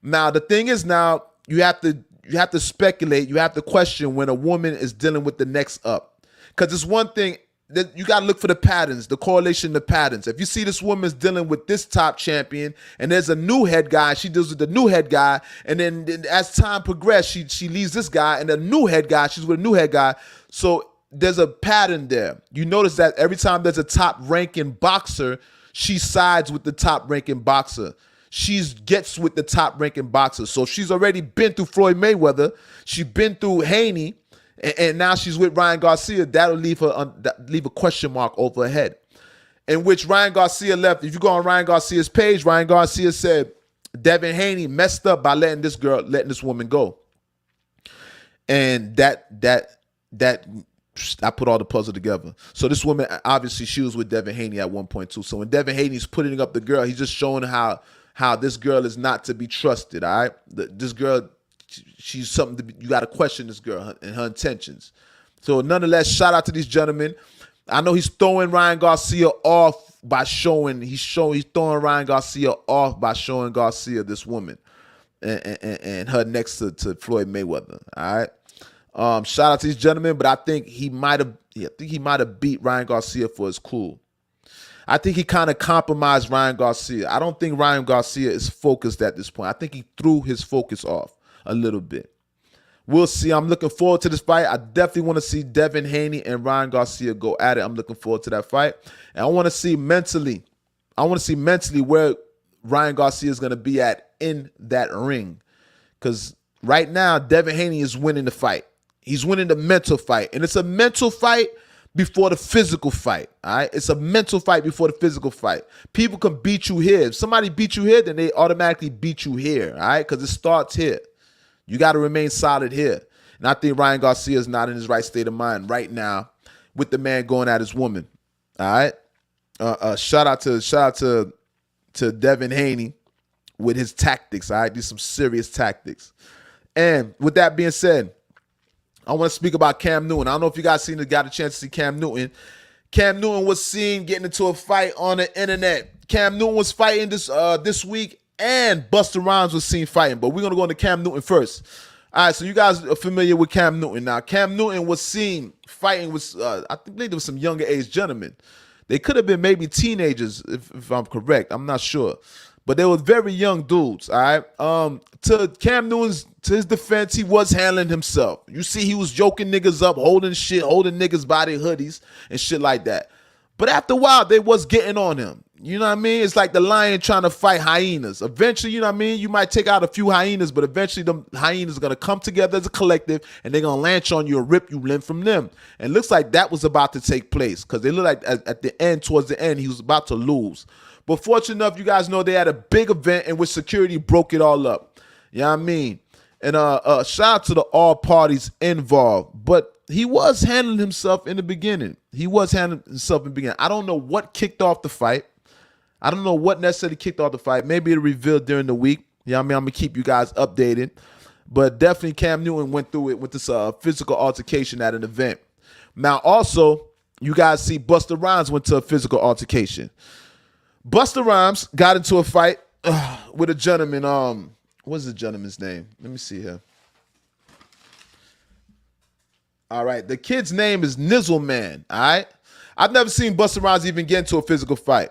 Now, the thing is now, you have to speculate, you have to question when a woman is dealing with the next up. Because it's one thing that you got to look for the patterns, the correlation, the patterns. If you see this woman's dealing with this top champion and there's a new head guy, she deals with the new head guy. And then as time progresses, she leaves this guy and the new head guy, she's with a new head guy. So there's a pattern there. You notice that every time there's a top ranking boxer, she sides with the top ranking boxer. She gets with the top ranking boxer. So she's already been through Floyd Mayweather. She's been through Haney. And now she's with Ryan Garcia. That'll leave a question mark over her head. In which Ryan Garcia left. If you go on Ryan Garcia's page, Ryan Garcia said Devin Haney messed up by letting this woman go. And that I put all the puzzle together. So this woman, obviously, she was with Devin Haney at one point too. So when Devin Haney's putting up the girl, he's just showing how this girl is not to be trusted. All right, this girl, she's something you got to question this girl and her intentions. So nonetheless, shout out to these gentlemen. I know he's throwing Ryan Garcia off by showing he's throwing Ryan Garcia off by showing Garcia this woman and her next to Floyd Mayweather. All right. Shout out to these gentlemen, but I think he might have beat Ryan Garcia for his cool. I think he kind of compromised Ryan Garcia. I don't think Ryan Garcia is focused at this point. I think he threw his focus off a little bit. We'll see. I'm looking forward to this fight. I definitely want to see Devin Haney and Ryan Garcia go at it. I'm looking forward to that fight. And I want to see mentally where Ryan Garcia is going to be at in that ring. Because right now, Devin Haney is winning the fight. He's winning the mental fight. And it's a mental fight before the physical fight. All right? It's a mental fight before the physical fight. People can beat you here. If somebody beat you here, then they automatically beat you here. All right? Because it starts here. You got to remain solid here. And I think Ryan Garcia is not in his right state of mind right now with the man going at his woman. All right? Shout out to Devin Haney with his tactics. All right? These some serious tactics. And with that being said, I want to speak about Cam Newton. I don't know if you guys got a chance to see Cam Newton. Cam Newton was seen getting into a fight on the internet. Cam Newton was fighting this week, and Busta Rhymes was seen fighting. But we're going to go into Cam Newton first. All right, so you guys are familiar with Cam Newton. Now, Cam Newton was seen fighting with, I think there was some younger age gentlemen. They could have been maybe teenagers, if I'm correct. I'm not sure. But they were very young dudes, all right? To Cam Newton's, to his defense, he was handling himself. You see, he was joking niggas up, holding niggas by their hoodies and shit like that. But after a while, they was getting on him. You know what I mean? It's like the lion trying to fight hyenas. Eventually, you know what I mean? You might take out a few hyenas, but eventually the hyenas are going to come together as a collective, and they're going to launch on you and rip you limb from them. And it looks like that was about to take place because they look like at the end, towards the end, he was about to lose. But fortunate enough, you guys know they had a big event in which security broke it all up. You know what I mean? And shout out to all parties involved. But he was handling himself in the beginning. I don't know what kicked off the fight. I don't know what necessarily kicked off the fight. Maybe it'll reveal during the week. You know what I mean? I'm going to keep you guys updated. But definitely Cam Newton went through it with this physical altercation at an event. Now, also, you guys see Busta Rhymes went to a physical altercation. Busta Rhymes got into a fight with a gentleman. What's the gentleman's name? Let me see here. All right. The kid's name is Nizzle Man. All right. I've never seen Busta Rhymes even get into a physical fight.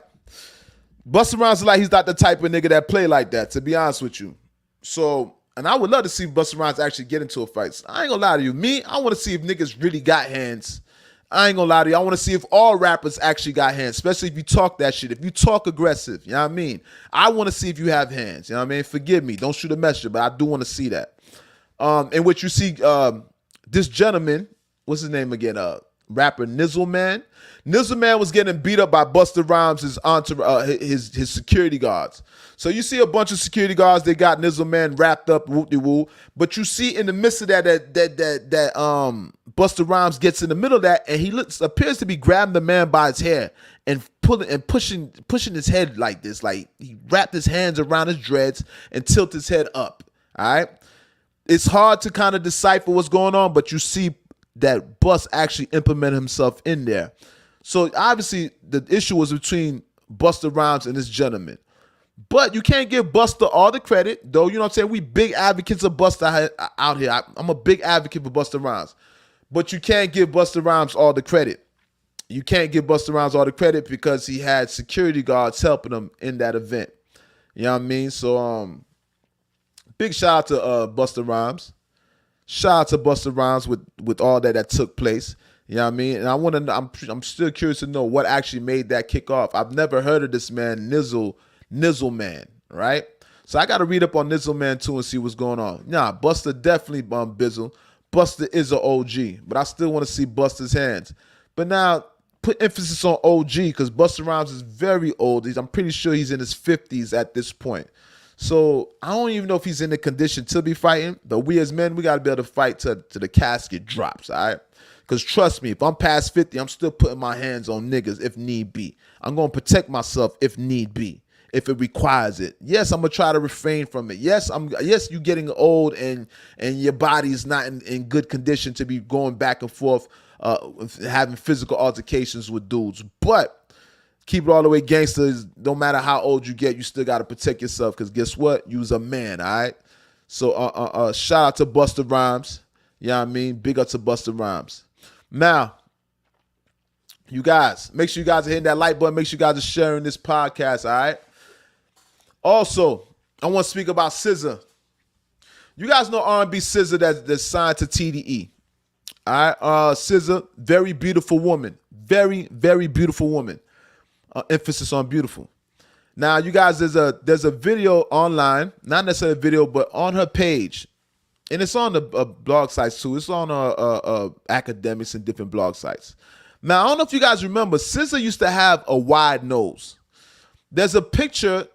Busta Rhymes is like he's not the type of nigga that play like that, to be honest with you. So, and I would love to see Busta Rhymes actually get into a fight. So I ain't gonna lie to you. I want to see if niggas really got hands. I ain't gonna lie to you. I want to see if all rappers actually got hands, especially if you talk that shit. If you talk aggressive, you know what I mean? I want to see if you have hands. You know what I mean? Forgive me. Don't shoot a messenger, but I do want to see that. In which you see this gentleman, what's his name again? Rapper Nizzle Man. Nizzle Man was getting beat up by Busta Rhymes' his security guards. So you see a bunch of security guards, they got Nizzle Man wrapped up, whoop-de-woo. But you see in the midst of that Busta Rhymes gets in the middle of that, and he appears to be grabbing the man by his hair and pushing his head like this. Like he wrapped his hands around his dreads and tilted his head up. All right. It's hard to kind of decipher what's going on, but you see that Bus actually implemented himself in there. So obviously the issue was between Busta Rhymes and this gentleman. But you can't give Busta all the credit, though. You know what I'm saying? We big advocates of Busta out here. I'm a big advocate for Busta Rhymes. But you can't give Busta Rhymes all the credit. You can't give Busta Rhymes all the credit because he had security guards helping him in that event. You know what I mean? So big shout out to Busta Rhymes. Shout out to Busta Rhymes with all that took place. You know what I mean? And I'm still curious to know what actually made that kick off. I've never heard of this man, Nizzle Man, right? So I got to read up on Nizzle Man too and see what's going on. Nah, Busta definitely Bizzle. Busta is an OG, but I still want to see Busta's hands. But now put emphasis on OG because Busta Rhymes is very old. I'm pretty sure he's in his 50s at this point. So I don't even know if he's in the condition to be fighting, but we as men, we got to be able to fight to the casket drops, all right? Because trust me, if I'm past 50, I'm still putting my hands on niggas if need be. I'm going to protect myself if need be, if it requires it. Yes, I'm going to try to refrain from it. Yes, you're getting old and your body's not in good condition to be going back and forth, having physical altercations with dudes. But keep it all the way gangsters. No matter how old you get, you still got to protect yourself because guess what? You's a man, all right? So shout out to Busta Rhymes. You know what I mean? Big up to Busta Rhymes. Now, You guys, make sure you guys are hitting that like button. Make sure you guys are sharing this podcast, all right? Also, I want to speak about SZA. You guys know R&B SZA that's signed to TDE. All right, SZA, very beautiful woman. Very, very beautiful woman. Emphasis on beautiful. Now, you guys, there's a video online, not necessarily a video, but on her page, and it's on the blog sites too. It's on academics and different blog sites. Now, I don't know if you guys remember, SZA used to have a wide nose. There's a picture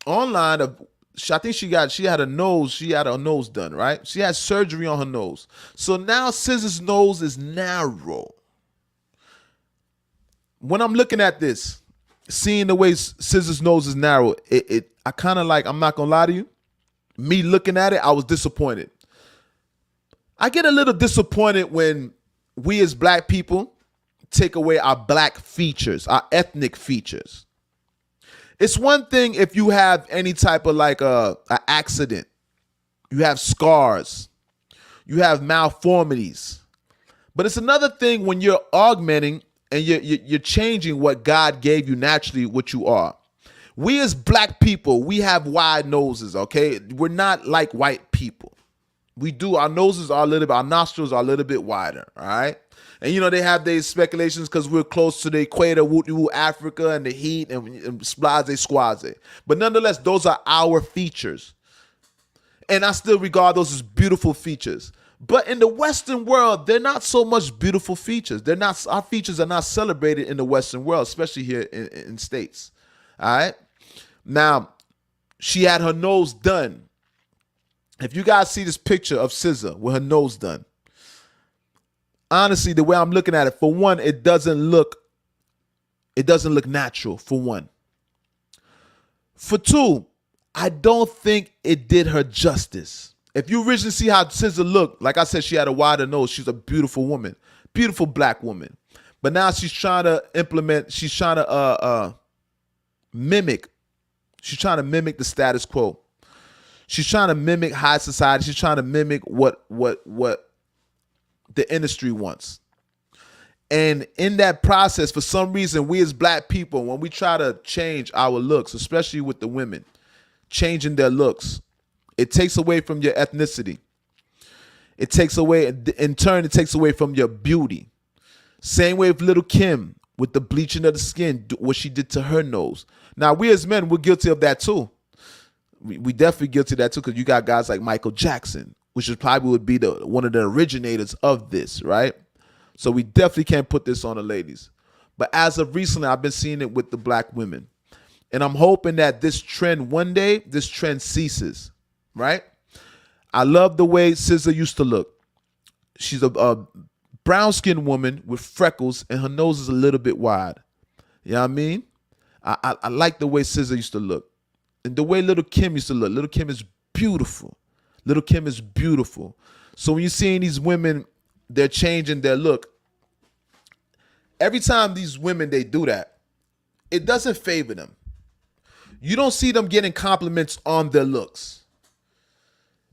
online of, I think she had a nose done, right? She had surgery on her nose. So now SZA's nose is narrow. When I'm looking at this, seeing the way SZA's nose is narrow, I kind of like, I'm not gonna lie to you, me looking at it, I was disappointed. I get a little disappointed when we as black people take away our black features, our ethnic features. It's one thing if you have any type of like a accident, you have scars, you have malformities, but it's another thing when you're augmenting and you're changing what God gave you naturally, what you are. We as black people, we have wide noses, okay? We're not like white people. We do, our noses are a little bit, our nostrils are a little bit wider, all right? And you know, they have these speculations because we're close to the equator, Africa, and the heat, and splaze squaze. But nonetheless, those are our features. And I still regard those as beautiful features. But in the Western world, they're not so much beautiful features. Our features are not celebrated in the Western world, especially here in States. All right? Now, she had her nose done. If you guys see this picture of SZA with her nose done, honestly, the way I'm looking at it, for one, it doesn't look natural, for one. For two, I don't think it did her justice. If you originally see how SZA looked, like I said, she had a wider nose. She's a beautiful woman, beautiful black woman. But now she's trying to mimic. She's trying to mimic the status quo. She's trying to mimic high society. She's trying to mimic what the industry wants. And in that process, for some reason, we as black people, when we try to change our looks, especially with the women, changing their looks, it takes away from your ethnicity. It takes away, in turn, it takes away from your beauty. Same way with Little Kim, with the bleaching of the skin, what she did to her nose. Now, we as men, we're guilty of that too. We definitely guilty of that too, because you got guys like Michael Jackson, which is probably would be one of the originators of this, right? So we definitely can't put this on the ladies. But as of recently, I've been seeing it with the black women. And I'm hoping that this trend, one day, this trend ceases, right? I love the way SZA used to look. She's a brown-skinned woman with freckles, and her nose is a little bit wide. You know what I mean? I like the way SZA used to look. And the way Little Kim used to look. Little Kim is beautiful. Little Kim is beautiful. So when you're seeing these women, they're changing their look. Every time these women, they do that, it doesn't favor them. You don't see them getting compliments on their looks.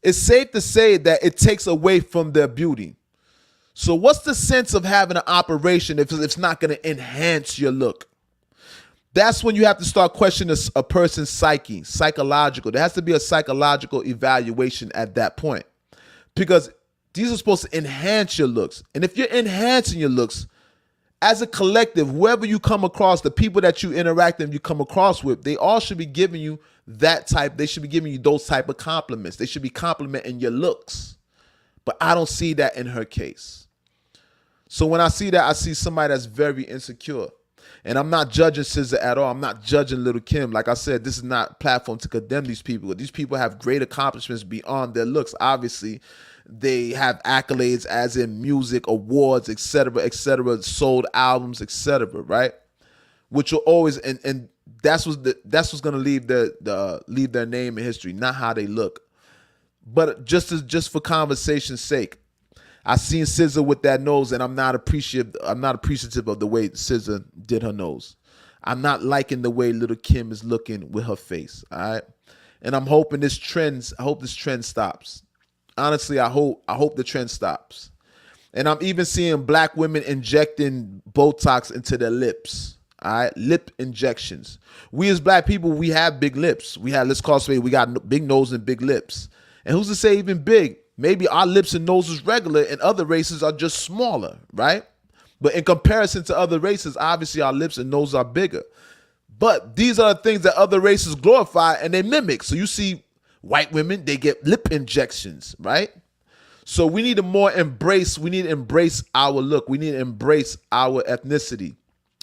It's safe to say that it takes away from their beauty. So what's the sense of having an operation if it's not going to enhance your look? That's when you have to start questioning a person's psyche, psychological. There has to be a psychological evaluation at that point, because these are supposed to enhance your looks. And if you're enhancing your looks, as a collective, whoever you come across, the people that you interact and you come across with, they all should be giving you they should be giving you those type of compliments. They should be complimenting your looks. But I don't see that in her case. So when I see that, I see somebody that's very insecure. And I'm not judging SZA at all. I'm not judging Little Kim. Like I said, this is not a platform to condemn these people. These people have great accomplishments beyond their looks. Obviously, they have accolades as in music, awards, etc., sold albums, etc., right? Which will always, and that's what's gonna leave their name in history, not how they look. But just for conversation's sake, I seen SZA with that nose, and I'm not appreciative of the way SZA did her nose. I'm not liking the way Little Kim is looking with her face. All right, and I'm hoping this trend stops. Honestly, I hope the trend stops. And I'm even seeing black women injecting Botox into their lips. All right, lip injections. We as black people, we have big lips. Let's call it spade, we got big nose and big lips. And who's to say even big? Maybe our lips and nose is regular and other races are just smaller, right? But in comparison to other races, obviously our lips and nose are bigger. But these are the things that other races glorify and they mimic. So you see white women, they get lip injections, right? So we need to we need to embrace our look. We need to embrace our ethnicity,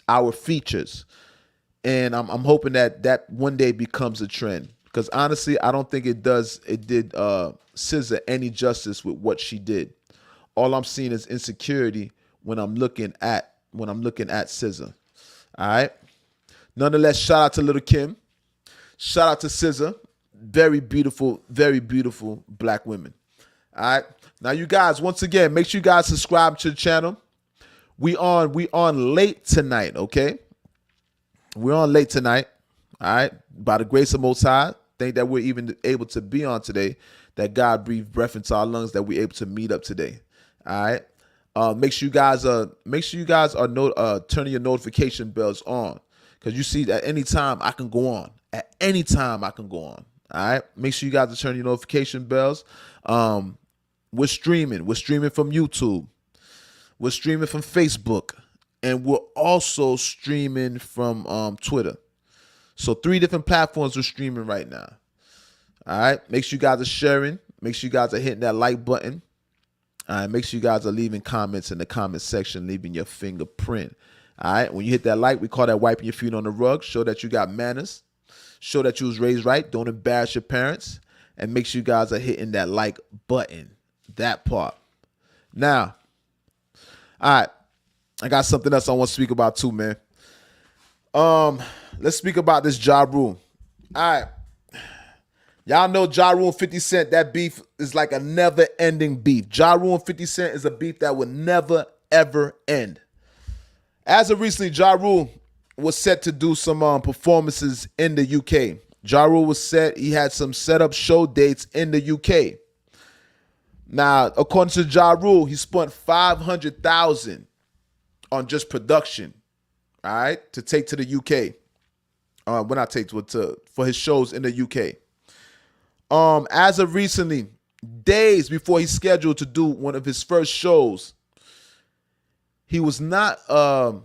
our features. And I'm hoping that one day becomes a trend. Because honestly, I don't think it did SZA any justice with what she did. All I'm seeing is insecurity when I'm looking at SZA. All right. Nonetheless, shout out to Little Kim. Shout out to SZA. Very beautiful black women. All right. Now, you guys, once again, make sure you guys subscribe to the channel. We on late tonight, okay? We're on late tonight. All right. By the grace of Most High, think that we're even able to be on today. That God breathed breath into our lungs. That we're able to meet up today. All right. Make sure you guys are turning your notification bells on, because you see at any time I can go on. At any time I can go on. All right. Make sure you guys are turning your notification bells. We're streaming. We're streaming from YouTube. We're streaming from Facebook, and we're also streaming from Twitter. So 3 different platforms we're streaming right now. All right. Make sure you guys are sharing. Make sure you guys are hitting that like button. All right. Make sure you guys are leaving comments in the comment section, leaving your fingerprint. All right. When you hit that like, we call that wiping your feet on the rug. Show that you got manners. Show that you was raised right. Don't embarrass your parents. And make sure you guys are hitting that like button. That part. Now, all right. I got something else I want to speak about too, man. Let's speak about this Ja Rule. All right. Y'all know Ja Rule and 50 Cent, that beef is like a never-ending beef. Ja Rule and 50 Cent is a beef that will never, ever end. As of recently, Ja Rule was set to do some performances in the UK. Ja Rule was set. He had some set-up show dates in the UK. Now, according to Ja Rule, he spent $500,000 on just production, all right, to take to the UK. For his shows in the UK. As of recently, days before he's scheduled to do one of his first shows, he was not able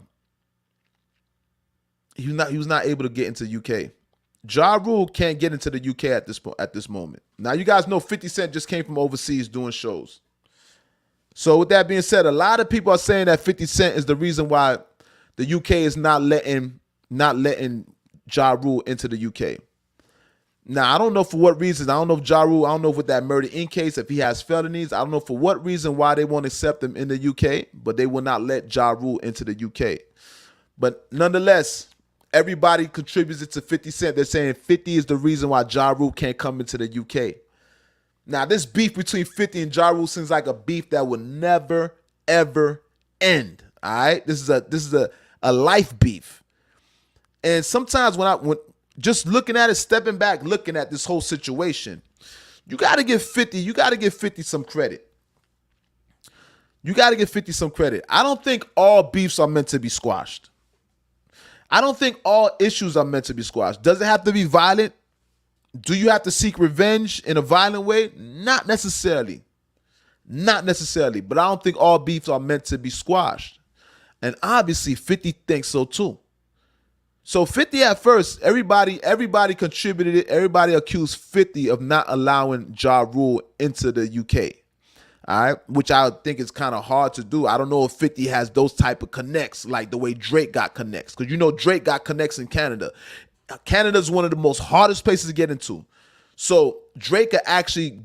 to get into UK. Ja Rule can't get into the UK at this moment. Now, you guys know 50 Cent just came from overseas doing shows. So with that being said, a lot of people are saying that 50 Cent is the reason why the UK is not letting Ja Rule into the UK. Now, I don't know for what reasons. I don't know if Ja Rule, I don't know if with that Murder Inc. case, if he has felonies. I don't know for what reason why they won't accept him in the UK, but they will not let Ja Rule into the UK. But nonetheless, everybody contributes it to 50 Cent. They're saying 50 is the reason why Ja Rule can't come into the UK. Now, this beef between 50 and Ja Rule seems like a beef that will never, ever end. All right? This is a life beef. And sometimes when just looking at it, stepping back, looking at this whole situation, you got to give 50 some credit. You got to give 50 some credit. I don't think all beefs are meant to be squashed. I don't think all issues are meant to be squashed. Does it have to be violent? Do you have to seek revenge in a violent way? Not necessarily. Not necessarily. But I don't think all beefs are meant to be squashed. And obviously 50 thinks so too. So 50 at first, everybody contributed it. Everybody accused 50 of not allowing Ja Rule into the UK. All right, which I think is kind of hard to do. I don't know if 50 has those type of connects like the way Drake got connects. Because you know Drake got connects in Canada. Canada is one of the most hardest places to get into. So Drake could actually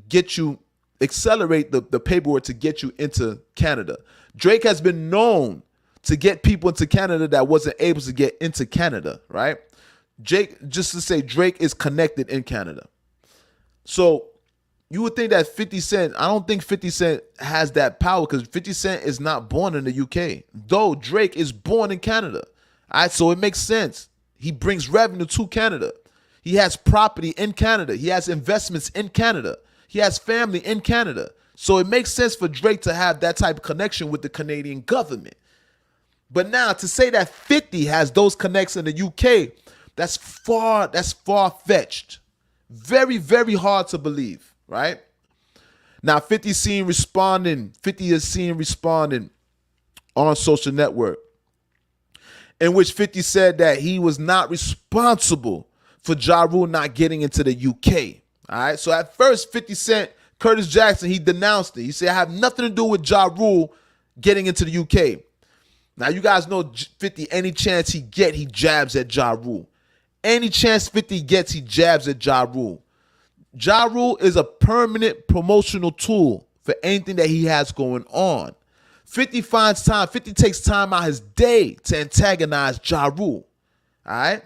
accelerate the paperwork to get you into Canada. Drake has been known to get people into Canada that wasn't able to get into Canada, right? Drake is connected in Canada. So you would think that 50 Cent, I don't think 50 Cent has that power because 50 Cent is not born in the UK, though Drake is born in Canada. All right, so it makes sense. He brings revenue to Canada. He has property in Canada. He has investments in Canada. He has family in Canada. So it makes sense for Drake to have that type of connection with the Canadian government. But now to say that 50 has those connects in the UK, that's far-fetched. Very, very hard to believe, right? Now 50 is seen responding on social network, in which 50 said that he was not responsible for Ja Rule not getting into the UK. All right. So at first, 50 Cent, Curtis Jackson, he denounced it. He said, I have nothing to do with Ja Rule getting into the UK. Now, you guys know 50, any chance he jabs at Ja Rule. Any chance 50 gets, he jabs at Ja Rule. Ja Rule is a permanent promotional tool for anything that he has going on. 50 takes time out his day to antagonize Ja Rule. All right?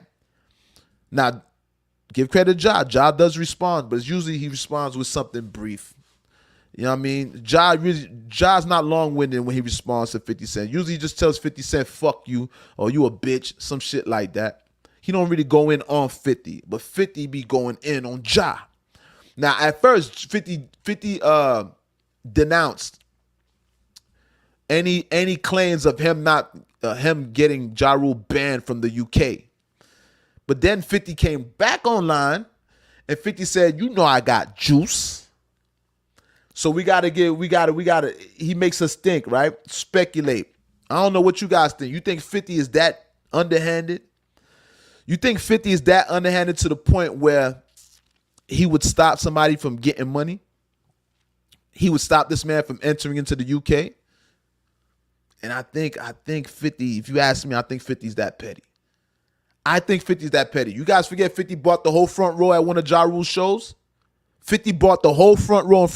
Now, give credit to Ja. Ja does respond, but usually he responds with something brief. You know what I mean? Ja's not long-winded when he responds to 50 Cent. Usually he just tells 50 Cent, fuck you, or you a bitch, some shit like that. He don't really go in on 50, but 50 be going in on Ja. Now, at first, 50 denounced any claims of him getting Ja Rule banned from the UK. But then 50 came back online and 50 said, you know I got juice. So he makes us think, right? Speculate. I don't know what you guys think. You think 50 is that underhanded? You think 50 is that underhanded to the point where he would stop somebody from getting money? He would stop this man from entering into the UK? And I think 50, if you ask me, I think 50 is that petty. I think 50 is that petty. You guys forget 50 bought the whole front row at one of Ja Rule's shows? 50 bought the whole front row in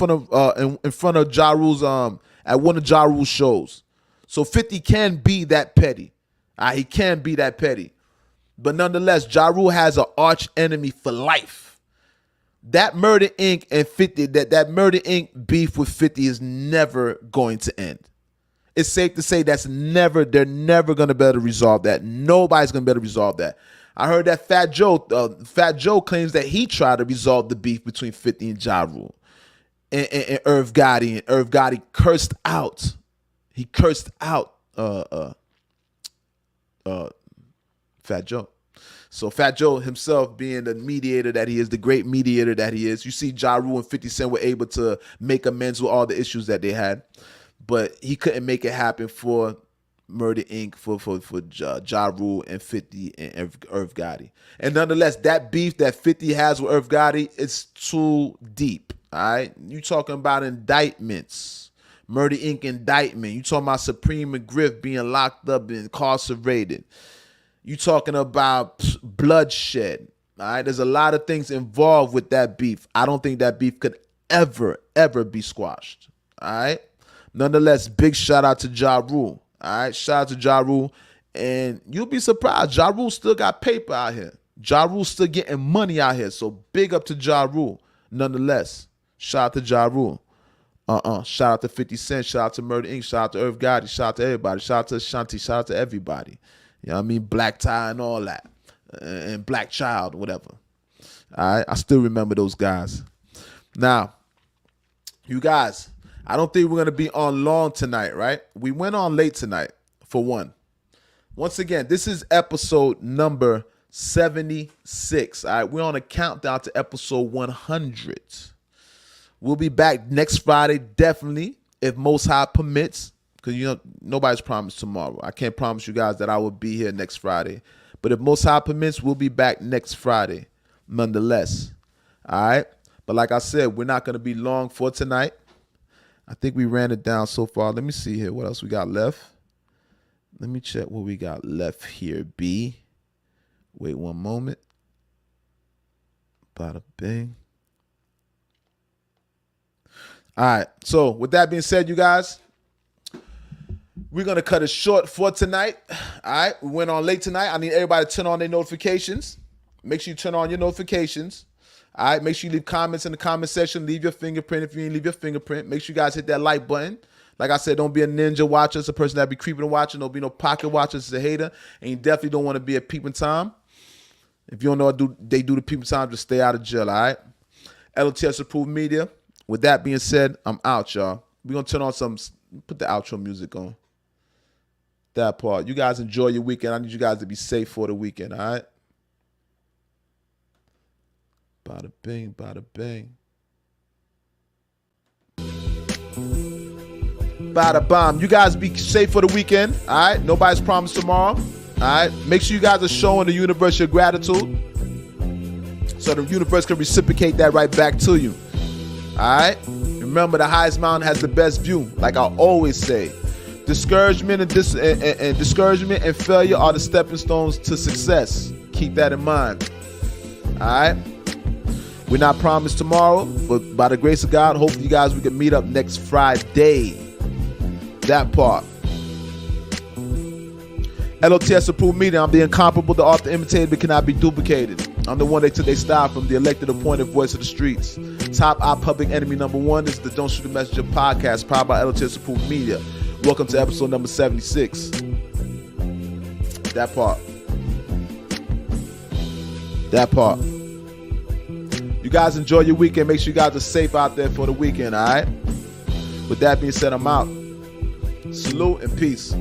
front of Ja Rule's at one of Ja Rule's shows. So 50 can be that petty. He can be that petty. But nonetheless, Ja Rule has an arch enemy for life. That Murder Inc. and 50, that Murder Inc. beef with 50 is never going to end. It's safe to say they're never gonna be able to resolve that. Nobody's gonna be able to resolve that. I heard that Fat Joe claims that he tried to resolve the beef between 50 and Ja Rule and Irv Gotti, and Irv Gotti cursed out. He cursed out Fat Joe. So Fat Joe himself, being the mediator that he is, the great mediator that he is, you see Ja Rule and 50 Cent were able to make amends with all the issues that they had, but he couldn't make it happen for Murder Inc. for Ja Rule and 50 and Irv Gotti. And nonetheless, that beef that 50 has with Irv Gotti is too deep. All right, you talking about indictments, Murder Inc. indictment. You talking about Supreme McGriff being locked up and incarcerated. You talking about bloodshed. All right, there's a lot of things involved with that beef. I don't think that beef could ever be squashed. All right. Nonetheless, big shout out to Ja Rule. All right, shout out to Ja Rule. And you'll be surprised, Ja Rule still got paper out here. Ja Rule still getting money out here. So big up to Ja Rule. Nonetheless, shout out to Ja Rule. Shout out to 50 Cent. Shout out to Murder Inc. Shout out to Irv Gotti. Shout out to everybody. Shout out to Ashanti. Shout out to everybody. You know what I mean? Black Tie and all that. And Black Child, whatever. All right, I still remember those guys. Now, you guys, I don't think we're going to be on long tonight, right? We went on late tonight, for one. Once again, this is episode number 76. All right, we're on a countdown to episode 100. We'll be back next Friday, definitely, if Most High permits, because, you know, nobody's promised tomorrow. I can't promise you guys that I will be here next Friday. But if Most High permits, we'll be back next Friday, nonetheless. All right? But like I said, we're not going to be long for tonight. I think we ran it down so far. Let me see here. What else we got left? Let me check what we got left here, B. Wait one moment. Bada bing. All right. So with that being said, you guys, we're going to cut it short for tonight. All right. We went on late tonight. I need everybody to turn on their notifications. Make sure you turn on your notifications. All right, make sure you leave comments in the comment section. Leave your fingerprint if you ain't leave your fingerprint. Make sure you guys hit that like button. Like I said, don't be a ninja watcher. It's a person that be creeping and watching. Don't be no pocket watcher. It's a hater. And you definitely don't want to be a peeping Tom. If you don't know what they do to peeping Tom, just stay out of jail, all right? L.O.T.S approved media. With that being said, I'm out, y'all. We're going to turn on put the outro music on. That part. You guys enjoy your weekend. I need you guys to be safe for the weekend, all right? Bada bing, bada bing. Bada bomb. You guys be safe for the weekend, all right? Nobody's promised tomorrow, all right? Make sure you guys are showing the universe your gratitude so the universe can reciprocate that right back to you, all right? Remember, the highest mountain has the best view, like I always say. Discouragement and failure are the stepping stones to success. Keep that in mind. All right? We're not promised tomorrow, but by the grace of God, hopefully you guys, we can meet up next Friday. That part. L.O.T.S approved meeting. I'm the incomparable, the art, the imitated, but cannot be duplicated. I'm the one they took their style from, the elected, appointed voice of the streets. Top our public enemy number one. This is the Don't Shoot the Messenger podcast, powered by L.O.T.S approved media. Welcome to episode number 76. That part. That part. You guys enjoy your weekend. Make sure you guys are safe out there for the weekend, all right? With that being said, I'm out. Salute and peace.